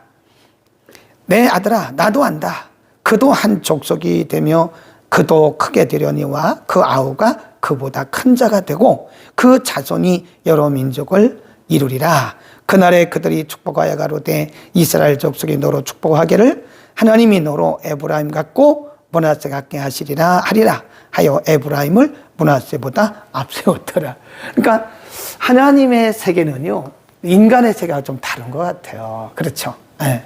내 아들아 나도 안다. 그도 한 족속이 되며 그도 크게 되려니와 그 아우가 그보다 큰 자가 되고 그 자손이 여러 민족을 이루리라. 그날에 그들이 축복하여 가로되 이스라엘 족속이 너로 축복하기를 하나님이 너로 에브라임 같고 므낫세 같게 하리라 하여 에브라임을 므낫세보다 앞세웠더라. 그러니까 하나님의 세계는요 인간의 세계가 좀 다른 것 같아요. 그렇죠? 네.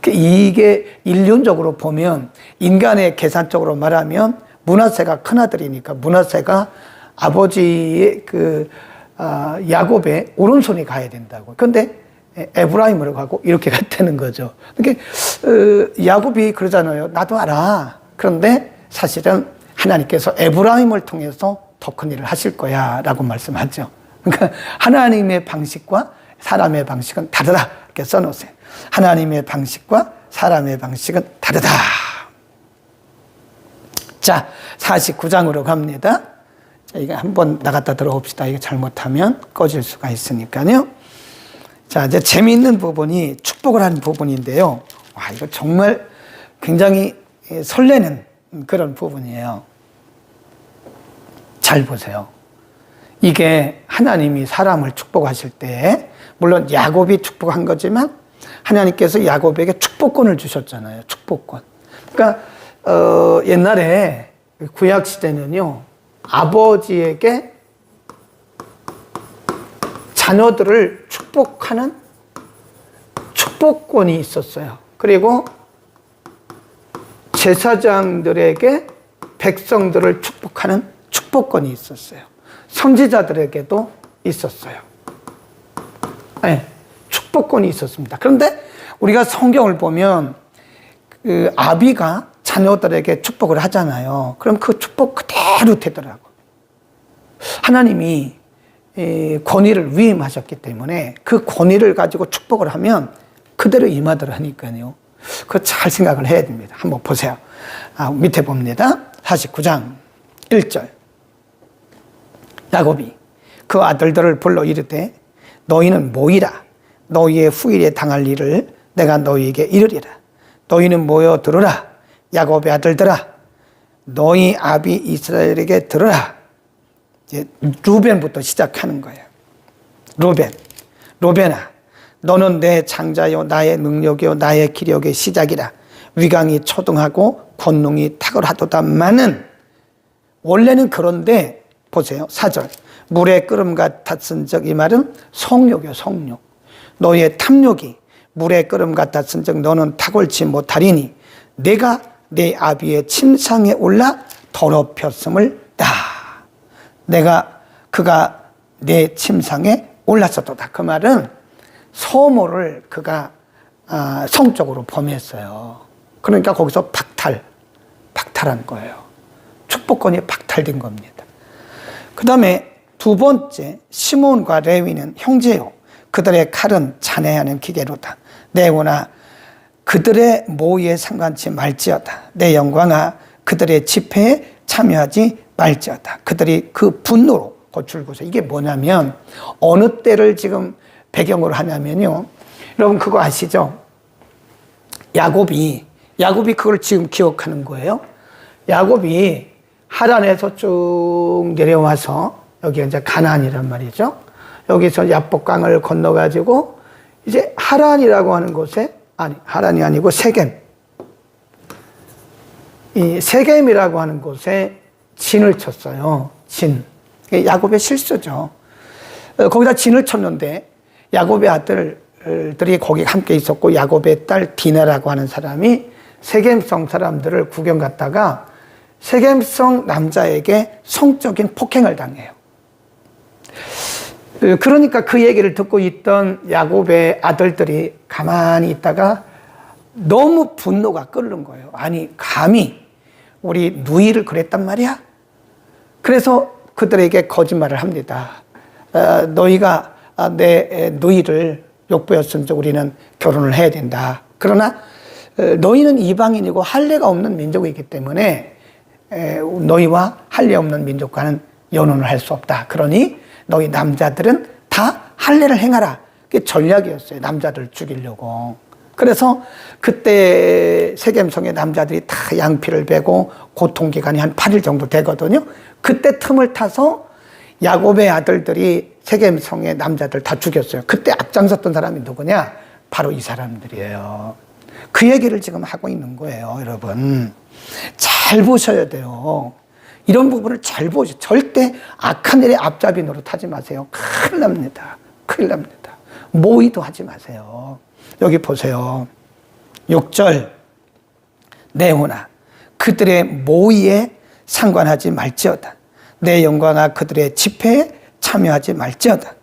이게 인륜적으로 보면 인간의 계산적으로 말하면 므낫세가 큰아들이니까 므낫세가 아버지의 야곱의 오른손이 가야 된다고. 그런데 에브라임으로 가고 이렇게 갔다는 거죠. 그러니까 야곱이 그러잖아요. 나도 알아. 그런데 사실은 하나님께서 에브라임을 통해서 더 큰 일을 하실 거야 라고 말씀하죠. 그러니까 하나님의 방식과 사람의 방식은 다르다 이렇게 써놓으세요. 하나님의 방식과 사람의 방식은 다르다. 자, 49장으로 갑니다. 자, 이거 한번 나갔다 들어봅시다. 이거 잘못하면 꺼질 수가 있으니까요. 자, 이제 재미있는 부분이 축복을 하는 부분인데요. 와, 이거 정말 굉장히 설레는 그런 부분이에요. 잘 보세요. 이게 하나님이 사람을 축복하실 때, 물론 야곱이 축복한 거지만 하나님께서 야곱에게 축복권을 주셨잖아요. 축복권. 그러니까 옛날에 구약 시대는요, 아버지에게 자녀들을 축복하는 축복권이 있었어요. 그리고 제사장들에게 백성들을 축복하는 축복권이 있었어요. 선지자들에게도 있었어요. 네, 축복권이 있었습니다. 그런데 우리가 성경을 보면 그 아비가 자녀들에게 축복을 하잖아요. 그럼 그 축복 그대로 되더라고. 하나님이 권위를 위임하셨기 때문에 그 권위를 가지고 축복을 하면 그대로 임하더라니까요. 그거 잘 생각을 해야 됩니다. 한번 보세요. 밑에 봅니다. 49장 1절. 야곱이 그 아들들을 불러 이르되 너희는 모이라. 너희의 후일에 당할 일을 내가 너희에게 이르리라. 너희는 모여 들으라. 야곱의 아들들아, 너희 아비 이스라엘에게 들으라. 이제 루벤부터 시작하는 거예요. 루벤아, 너는 내 장자요 나의 능력이요 나의 기력의 시작이라. 위강이 초등하고 권능이 탁월하도다마는. 원래는 그런데 보세요. 4절. 물의 끓음 같았은 적, 이 말은 성욕이요, 성욕. 너의 탐욕이 물의 끓음 같았은 적 너는 탁월치 못하리니 내가 내 아비의 침상에 올라 더럽혔음을 다. 그가 내 침상에 올랐었도다. 그 말은 소모를 그가 성적으로 범했어요. 그러니까 거기서 박탈한 거예요. 축복권이 박탈된 겁니다. 그 다음에 두 번째, 시몬과 레위는 형제요. 그들의 칼은 잔해하는 기계로다. 내 영혼아, 그들의 모의에 상관치 말지어다. 내 영광아, 그들의 집회에 참여하지 말지어다. 그들이 그 분노로 고출고서. 이게 뭐냐면 어느 때를 지금 배경으로 하냐면요. 여러분 그거 아시죠? 야곱이 그걸 지금 기억하는 거예요. 야곱이 하란에서 쭉 내려와서 여기 이제 가나안이란 말이죠. 여기서 야복강을 건너가지고 이제 하란이라고 하는 곳에, 하란이 아니고 세겜. 이 세겜이라고 하는 곳에 진을 쳤어요. 진. 야곱의 실수죠. 거기다 진을 쳤는데 야곱의 아들들이 거기 함께 있었고 야곱의 딸 디나라고 하는 사람이 세겜성 사람들을 구경 갔다가 세겜성 남자에게 성적인 폭행을 당해요. 그러니까 그 얘기를 듣고 있던 야곱의 아들들이 가만히 있다가 너무 분노가 끓는 거예요. 아니, 감히 우리 누이를 그랬단 말이야? 그래서 그들에게 거짓말을 합니다. 너희가 내 누이를 욕보였으면 우리는 결혼을 해야 된다. 그러나 너희는 이방인이고 할례가 없는 민족이기 때문에 너희와 할례 없는 민족과는 연혼을 할 수 없다. 그러니 너희 남자들은 다 할례를 행하라. 그게 전략이었어요. 남자들 죽이려고. 그래서 그때 세겜성의 남자들이 다 양피를 베고 고통기간이 한 8일 정도 되거든요. 그때 틈을 타서 야곱의 아들들이 세겜성의 남자들 다 죽였어요. 그때 앞장섰던 사람이 누구냐? 바로 이 사람들이에요. 그 얘기를 지금 하고 있는 거예요, 여러분. 잘 보셔야 돼요. 이런 부분을 잘 보시죠. 절대 악한 일에 앞잡이 노릇하지 마세요. 큰일 납니다. 큰일 납니다. 모의도 하지 마세요. 여기 보세요. 6절. 내 영혼아, 그들의 모의에 상관하지 말지어다. 내 영광아, 그들의 집회에 참여하지 말지어다.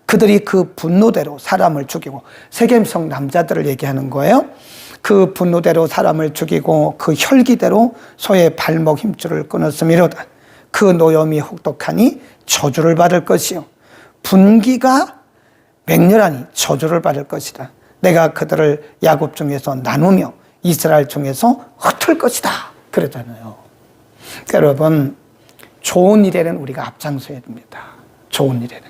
그들이 그 분노대로 사람을 죽이고, 세겜성 남자들을 얘기하는 거예요. 그 분노대로 사람을 죽이고 그 혈기대로 소의 발목 힘줄을 끊었음이로다. 그 노염이 혹독하니 저주를 받을 것이요 분기가 맹렬하니 저주를 받을 것이다. 내가 그들을 야곱 중에서 나누며 이스라엘 중에서 흩을 것이다. 그러잖아요. 그러니까 여러분, 좋은 일에는 우리가 앞장서야 됩니다. 좋은 일에는.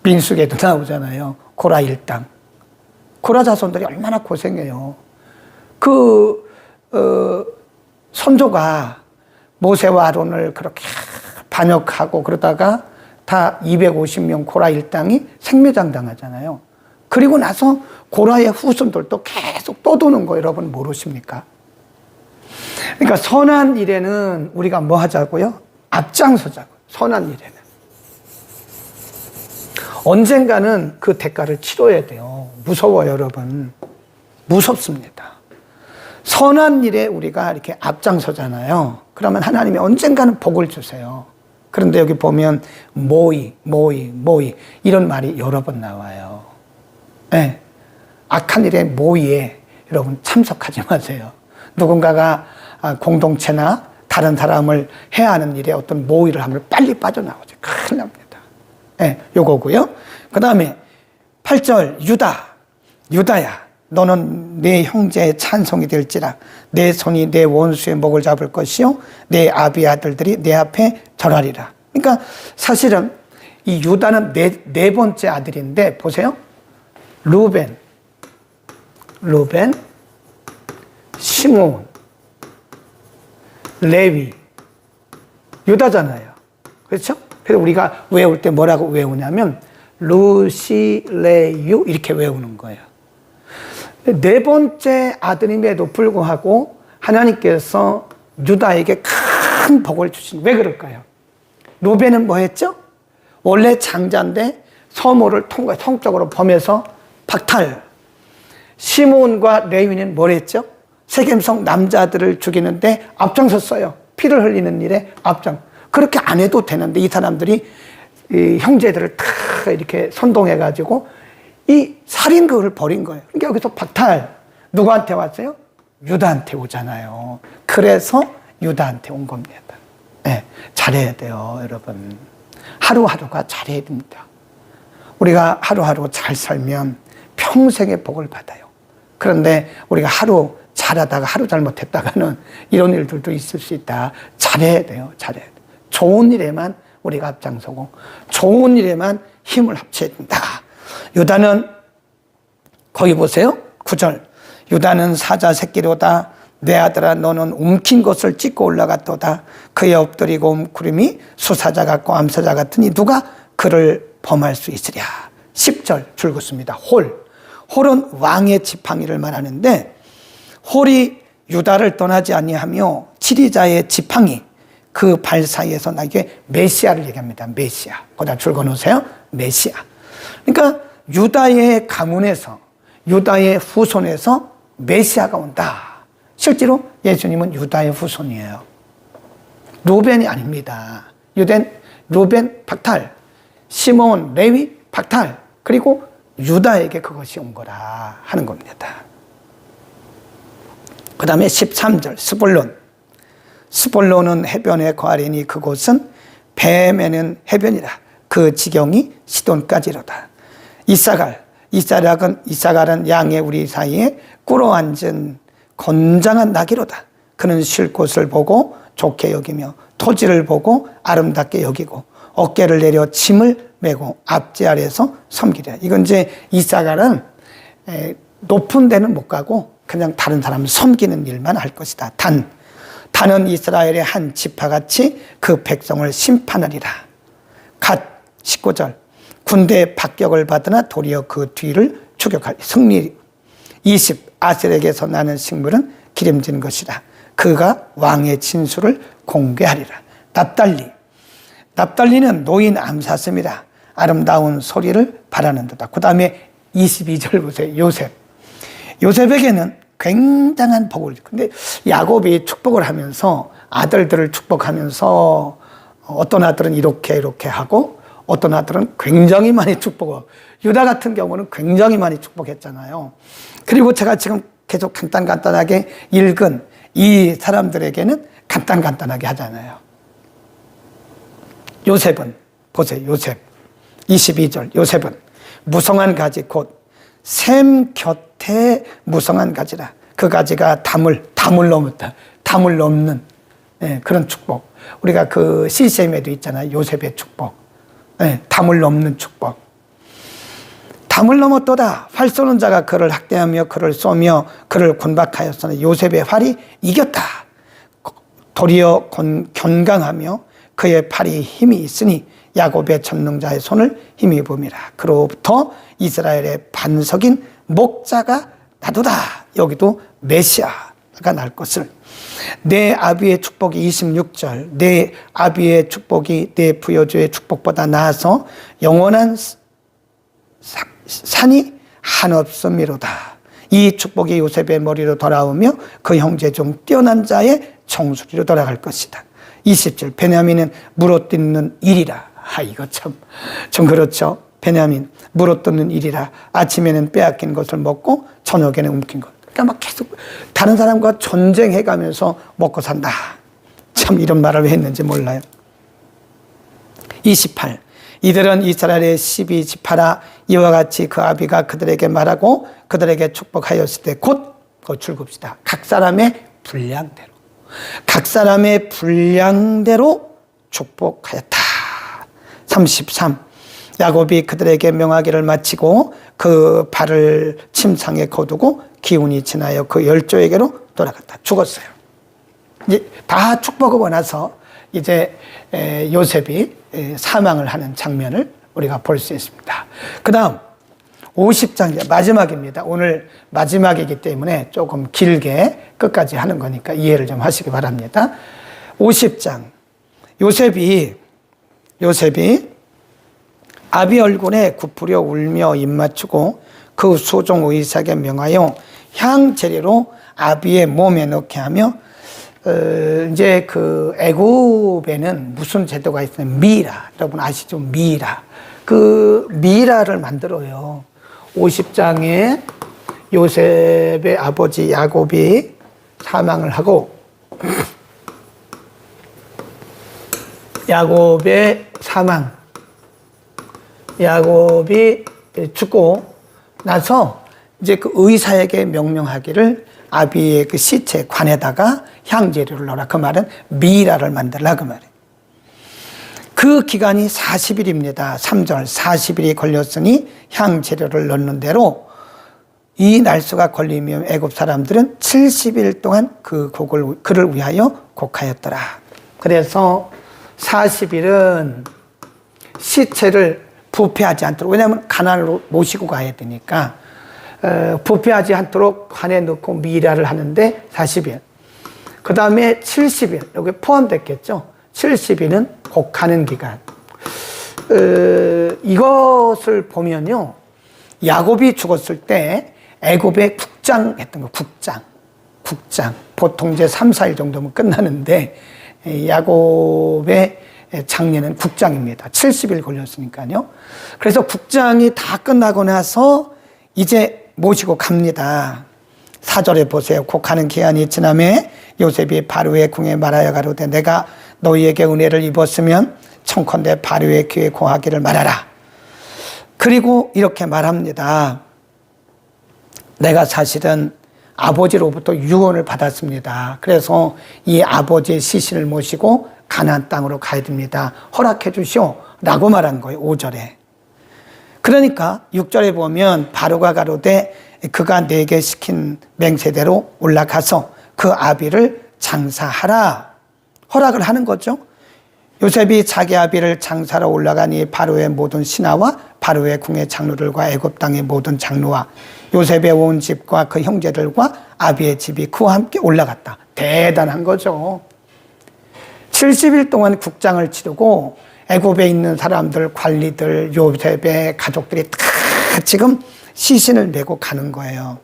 민수기에도 나오잖아요. 고라 일당. 고라 자손들이 얼마나 고생해요. 선조가 모세와 아론을 그렇게 반역하고 그러다가 다 250명 고라 일당이 생매장 당하잖아요. 그리고 나서 고라의 후손들도 계속 떠도는 거 여러분 모르십니까? 그러니까 선한 일에는 우리가 뭐 하자고요? 앞장서자고. 선한 일에는. 언젠가는 그 대가를 치러야 돼요. 무서워요, 여러분. 무섭습니다. 선한 일에 우리가 이렇게 앞장서잖아요. 그러면 하나님이 언젠가는 복을 주세요. 그런데 여기 보면 모의 이런 말이 여러 번 나와요. 네. 악한 일에 모의에 여러분 참석하지 마세요. 누군가가 공동체나 다른 사람을 해야 하는 일에 어떤 모의를 하면 빨리 빠져나오죠. 큰일 납니다. 네, 요거고요. 그 다음에 8절 유다야 너는 내 형제의 찬송이 될지라. 내 손이 내 원수의 목을 잡을 것이요 내 아비 아들들이 내 앞에 절하리라. 그러니까 사실은 이 유다는 네 번째 아들인데 보세요. 루벤, 시몬, 레위, 유다잖아요. 그렇죠? 그래서 우리가 외울 때 뭐라고 외우냐면 루시레유 이렇게 외우는 거예요. 네 번째 아들임에도 불구하고 하나님께서 유다에게 큰 복을 주신. 왜 그럴까요? 루벤은 뭐 했죠? 원래 장자인데 서모를 성적으로 범해서 박탈. 시몬과 레위는 뭘 했죠? 세겜성 남자들을 죽이는데 앞장섰어요. 피를 흘리는 일에 앞장. 그렇게 안 해도 되는데 이 사람들이 이 형제들을 다 이렇게 선동해가지고 이 살인극을 벌인 거예요. 그러니까 여기서 박탈. 누구한테 왔어요? 유다한테 오잖아요. 그래서 유다한테 온 겁니다. 네, 잘해야 돼요, 여러분. 하루하루가 잘해야 됩니다. 우리가 하루하루 잘 살면 평생의 복을 받아요. 그런데 우리가 하루 잘하다가 하루 잘못했다가는 이런 일들도 있을 수 있다. 잘해야 돼요. 잘해야 돼요. 좋은 일에만 우리가 앞장서고 좋은 일에만 힘을 합쳐야 된다. 유다는 거기 보세요. 9절. 유다는 사자 새끼로다. 내 아들아 너는 움킨 것을 찢고 올라갔도다. 그의 엎드리고 움크림이 수사자 같고 암사자 같으니 누가 그를 범할 수 있으랴. 10절 줄긋습니다. 홀은 왕의 지팡이를 말하는데 홀이 유다를 떠나지 아니하며 지리자의 지팡이 그 발 사이에서 나에게 메시아를 얘기합니다. 메시아. 거기다 줄거 놓으세요. 메시아. 그러니까 유다의 가문에서 유다의 후손에서 메시아가 온다. 실제로 예수님은 유다의 후손이에요. 루벤이 아닙니다. 루벤 박탈, 시몬, 레위 박탈, 그리고 유다에게 그것이 온 거라 하는 겁니다. 그 다음에 13절 스볼론은 해변에 거하리니 그곳은 뱀에는 해변이라. 그 지경이 시돈까지로다. 이사갈은 양의 우리 사이에 꿇어앉은 건장한 나귀로다. 그는 쉴 곳을 보고 좋게 여기며 토지를 보고 아름답게 여기고 어깨를 내려 짐을 메고 앞지 아래에서 섬기랴. 이건 이제 이사갈은 높은 데는 못 가고 그냥 다른 사람을 섬기는 일만 할 것이다. 단은 이스라엘의 한 지파같이 그 백성을 심판하리라. 19절. 군대의 박격을 받으나 도리어 그 뒤를 추격하리. 승리. 20. 아셀에게서 나는 식물은 기름진 것이라. 그가 왕의 진술을 공개하리라. 납달리는 노인 암사슴이라. 아름다운 소리를 바라는도다. 그 다음에 22절 보세요. 요셉에게는 굉장한 복을. 근데 야곱이 축복을 하면서 아들들을 축복하면서 어떤 아들은 이렇게 하고 어떤 아들은 굉장히 많이 축복하고, 유다 같은 경우는 굉장히 많이 축복했잖아요. 그리고 제가 지금 계속 간단하게 읽은 이 사람들에게는 간단하게 하잖아요. 요셉은, 보세요, 요셉. 22절, 요셉은 무성한 가지 곧 샘 곁에 무성한 가지라. 그 가지가 담을 넘는 그런 축복. 우리가 그 CCM에도 있잖아요. 요셉의 축복. 담을 넘는 축복. 담을 넘었도다. 활 쏘는 자가 그를 학대하며 그를 쏘며 그를 곤박하였으나 요셉의 활이 이겼다. 도리어 견강하며 그의 팔이 힘이 있으니 야곱의 전능자의 손을 힘입음이라. 그로부터 이스라엘의 반석인 목자가 나도다. 여기도 메시아가 날 것을. 내 아비의 축복이 26절. 내 아비의 축복이 내 부여주의 축복보다 나아서 영원한 산이 한없음이로다. 이 축복이 요셉의 머리로 돌아오며 그 형제 중 뛰어난 자의 정수리로 돌아갈 것이다. 20절. 베냐민은 물어뜯는 일이라. 이거 좀 그렇죠. 베냐민 물어뜯는 일이라. 아침에는 빼앗긴 것을 먹고 저녁에는 움킨 것. 그러니까 막 계속 다른 사람과 전쟁해가면서 먹고 산다. 참 이런 말을 왜 했는지 몰라요. 28. 이들은 이스라엘의 12지파라. 이와 같이 그 아비가 그들에게 말하고 그들에게 축복하였을 때 곧 줄급시다. 각 사람의 분량대로 축복하였다. 33. 야곱이 그들에게 명하기를 마치고 그 발을 침상에 거두고 기운이 지나여 그 열조에게로 돌아갔다. 죽었어요. 이제 다 축복하고 나서 이제 요셉이 사망을 하는 장면을 우리가 볼 수 있습니다. 그 다음 50장 마지막입니다. 오늘 마지막이기 때문에 조금 길게 끝까지 하는 거니까 이해를 좀 하시기 바랍니다. 50장. 요셉이 아비 얼굴에 굽으려 울며 입 맞추고 그 수종 의사에게 명하여 향 재료로 아비의 몸에 넣게 하며 이제 그 애굽에는 무슨 제도가 있으면 미라. 여러분 아시죠? 미라. 그 미라를 만들어요. 50장에 요셉의 아버지 야곱이 사망을 하고 야곱이 죽고 나서 이제 그 의사에게 명령하기를 아비의 그 시체 관에다가 향재료를 넣어라. 그 말은 미라를 만들라 그 말이에요. 그 기간이 40일입니다. 3절 40일이 걸렸으니 향재료를 넣는 대로 이 날수가 걸리면 애굽 사람들은 70일 동안 그 곡을 그를 위하여 곡하였더라. 그래서 40일은 시체를 부패하지 않도록, 왜냐하면 가난으로 모시고 가야 되니까 부패하지 않도록 관에 넣고 미라를 하는데 40일. 그 다음에 70일, 여기 포함됐겠죠. 70일은 곡하는 기간. 이것을 보면요, 야곱이 죽었을 때 애굽에 국장했던 거, 국장. 보통 이제 3, 4일 정도면 끝나는데 야곱의 장례는 국장입니다. 70일 걸렸으니까요. 그래서 국장이 다 끝나고 나서 이제 모시고 갑니다. 4절에 보세요. 곡하는 기한이 지나매 요셉이 바로의 궁에 말하여 가로되 내가 너희에게 은혜를 입었으면 청컨대 바로의 귀에 고하기를 말하라. 그리고 이렇게 말합니다. 내가 사실은 아버지로부터 유언을 받았습니다. 그래서 이 아버지의 시신을 모시고 가나안 땅으로 가야 됩니다. 허락해 주시오 라고 말한 거예요. 5절에. 그러니까 6절에 보면 바로가 가로되 그가 내게 시킨 맹세대로 올라가서 그 아비를 장사하라. 허락을 하는 거죠. 요셉이 자기 아비를 장사로 올라가니 바로의 모든 신하와 바로의 궁의 장로들과 애굽 땅의 모든 장로와 요셉의 온 집과 그 형제들과 아비의 집이 그와 함께 올라갔다. 대단한 거죠. 70일 동안 국장을 치르고 애굽에 있는 사람들, 관리들, 요셉의 가족들이 다 지금 시신을 메고 가는 거예요.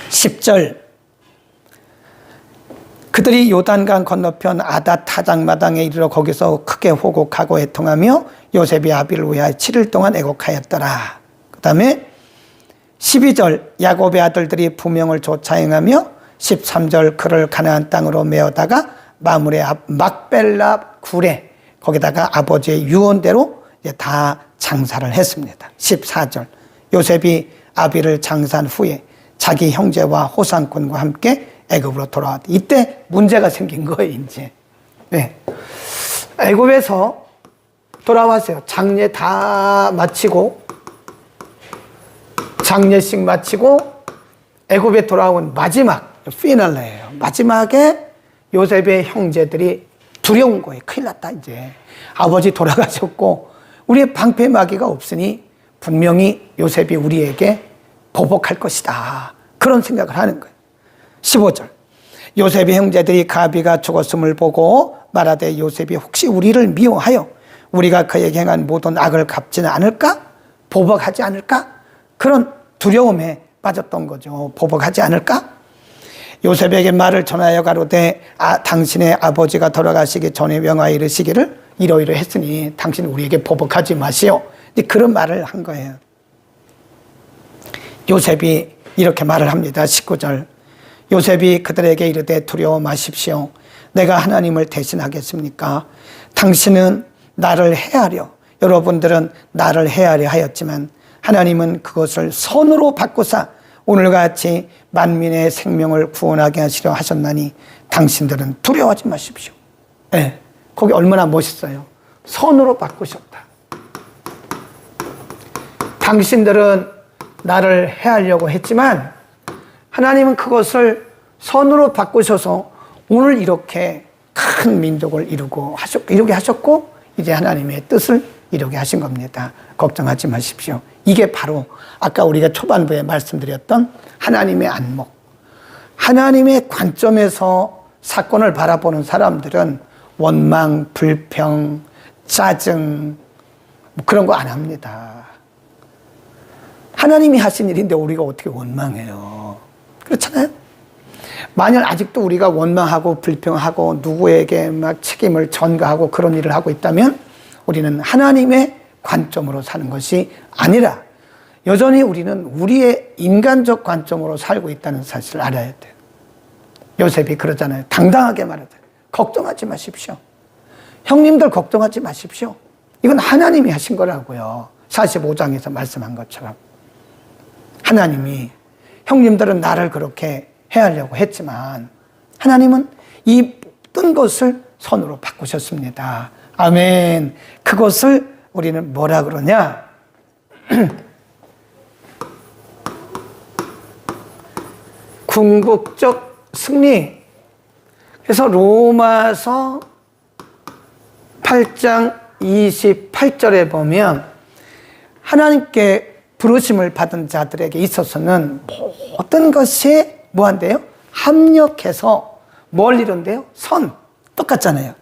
10절. 그들이 요단강 건너편 아다 타작마당에 이르러 거기서 크게 호곡하고 애통하며 요셉이 아비를 위하여 7일 동안 애곡하였더라. 그 다음에 12절 야곱의 아들들이 부명을 쫓아 행하며 13절 그를 가나안 땅으로 메어다가 마물의 앞 막벨라 굴에 거기다가 아버지의 유언대로 이제 다 장사를 했습니다. 14절 요셉이 아비를 장사한 후에 자기 형제와 호상꾼과 함께 애굽으로 돌아왔다. 이때 문제가 생긴 거예요, 이제. 네. 애굽에서 돌아왔어요. 장례 다 마치고, 장례식 마치고, 애굽에 돌아온 마지막, 피날레예요. 마지막에 요셉의 형제들이 두려운 거예요. 큰일 났다, 이제. 아버지 돌아가셨고, 우리의 방패막이가 없으니 분명히 요셉이 우리에게 보복할 것이다. 그런 생각을 하는 거예요. 15절 요셉의 형제들이 가비가 죽었음을 보고 말하되 요셉이 혹시 우리를 미워하여 우리가 그에게 행한 모든 악을 갚지는 않을까? 보복하지 않을까? 그런 두려움에 빠졌던 거죠. 보복하지 않을까? 요셉에게 말을 전하여 가로되 당신의 아버지가 돌아가시기 전에 명하여 이르시기를 이러이러 했으니 당신 우리에게 보복하지 마시오. 그런 말을 한 거예요. 요셉이 이렇게 말을 합니다. 19절 요셉이 그들에게 이르되 두려워 마십시오. 내가 하나님을 대신하겠습니까? 당신은 나를 해하려 여러분들은 나를 해하려 하였지만 하나님은 그것을 선으로 바꾸사 오늘같이 만민의 생명을 구원하게 하시려 하셨나니 당신들은 두려워하지 마십시오. 네, 거기 얼마나 멋있어요. 선으로 바꾸셨다. 당신들은 나를 해하려고 했지만 하나님은 그것을 선으로 바꾸셔서 오늘 이렇게 큰 민족을 이루게 하셨고 이제 하나님의 뜻을 이루게 하신 겁니다. 걱정하지 마십시오. 이게 바로 아까 우리가 초반부에 말씀드렸던 하나님의 안목. 하나님의 관점에서 사건을 바라보는 사람들은 원망, 불평, 짜증 그런 거 안 합니다. 하나님이 하신 일인데 우리가 어떻게 원망해요? 그렇잖아요? 만약 아직도 우리가 원망하고 불평하고 누구에게 막 책임을 전가하고 그런 일을 하고 있다면 우리는 하나님의 관점으로 사는 것이 아니라 여전히 우리는 우리의 인간적 관점으로 살고 있다는 사실을 알아야 돼요. 요셉이 그러잖아요. 당당하게 말하잖아요. 걱정하지 마십시오. 형님들 걱정하지 마십시오. 이건 하나님이 하신 거라고요. 45장에서 말씀한 것처럼. 하나님이 형님들은 나를 그렇게 해하려고 했지만 하나님은 이 뜬 것을 선으로 바꾸셨습니다. 아멘. 그것을 우리는 뭐라 그러냐? 궁극적 승리. 그래서 로마서 8장 28절에 보면 하나님께 부르심을 받은 자들에게 있어서는 모든 것이 뭐한대요? 합력해서 뭘 이룬대요? 선. 똑같잖아요.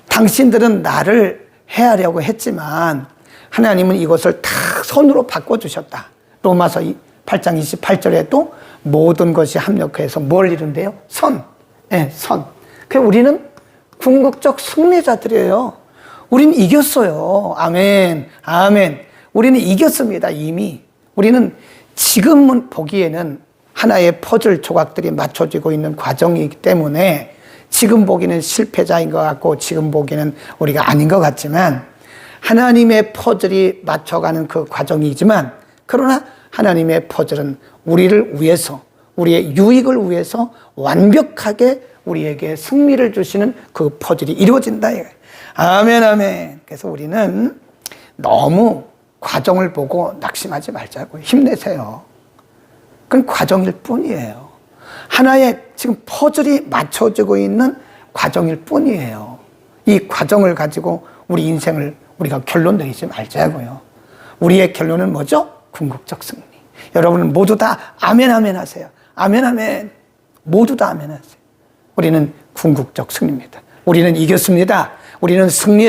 당신들은 나를 해하려고 했지만 하나님은 이것을 다 선으로 바꿔주셨다. 로마서 8장 28절에도 모든 것이 합력해서 뭘 이룬대요? 선. 네, 선. 그래서 우리는 궁극적 승리자들이에요. 우리는 이겼어요. 아멘. 아멘. 우리는 이겼습니다. 이미. 우리는 지금은 보기에는 하나의 퍼즐 조각들이 맞춰지고 있는 과정이기 때문에 지금 보기는 실패자인 것 같고 지금 보기는 우리가 아닌 것 같지만 하나님의 퍼즐이 맞춰가는 그 과정이지만 그러나 하나님의 퍼즐은 우리를 위해서 우리의 유익을 위해서 완벽하게 우리에게 승리를 주시는 그 퍼즐이 이루어진다. 아멘 아멘. 그래서 우리는 너무 과정을 보고 낙심하지 말자고 힘내세요. 그건 과정일 뿐이에요. 하나의 지금 퍼즐이 맞춰지고 있는 과정일 뿐이에요. 이 과정을 가지고 우리 인생을 우리가 결론 내리지 말자고요. 우리의 결론은 뭐죠? 궁극적 승리. 여러분은 모두 다 아멘 아멘 하세요. 아멘 아멘. 모두 다 아멘 하세요. 우리는 궁극적 승리입니다. 우리는 이겼습니다. 우리는 승리했습니다.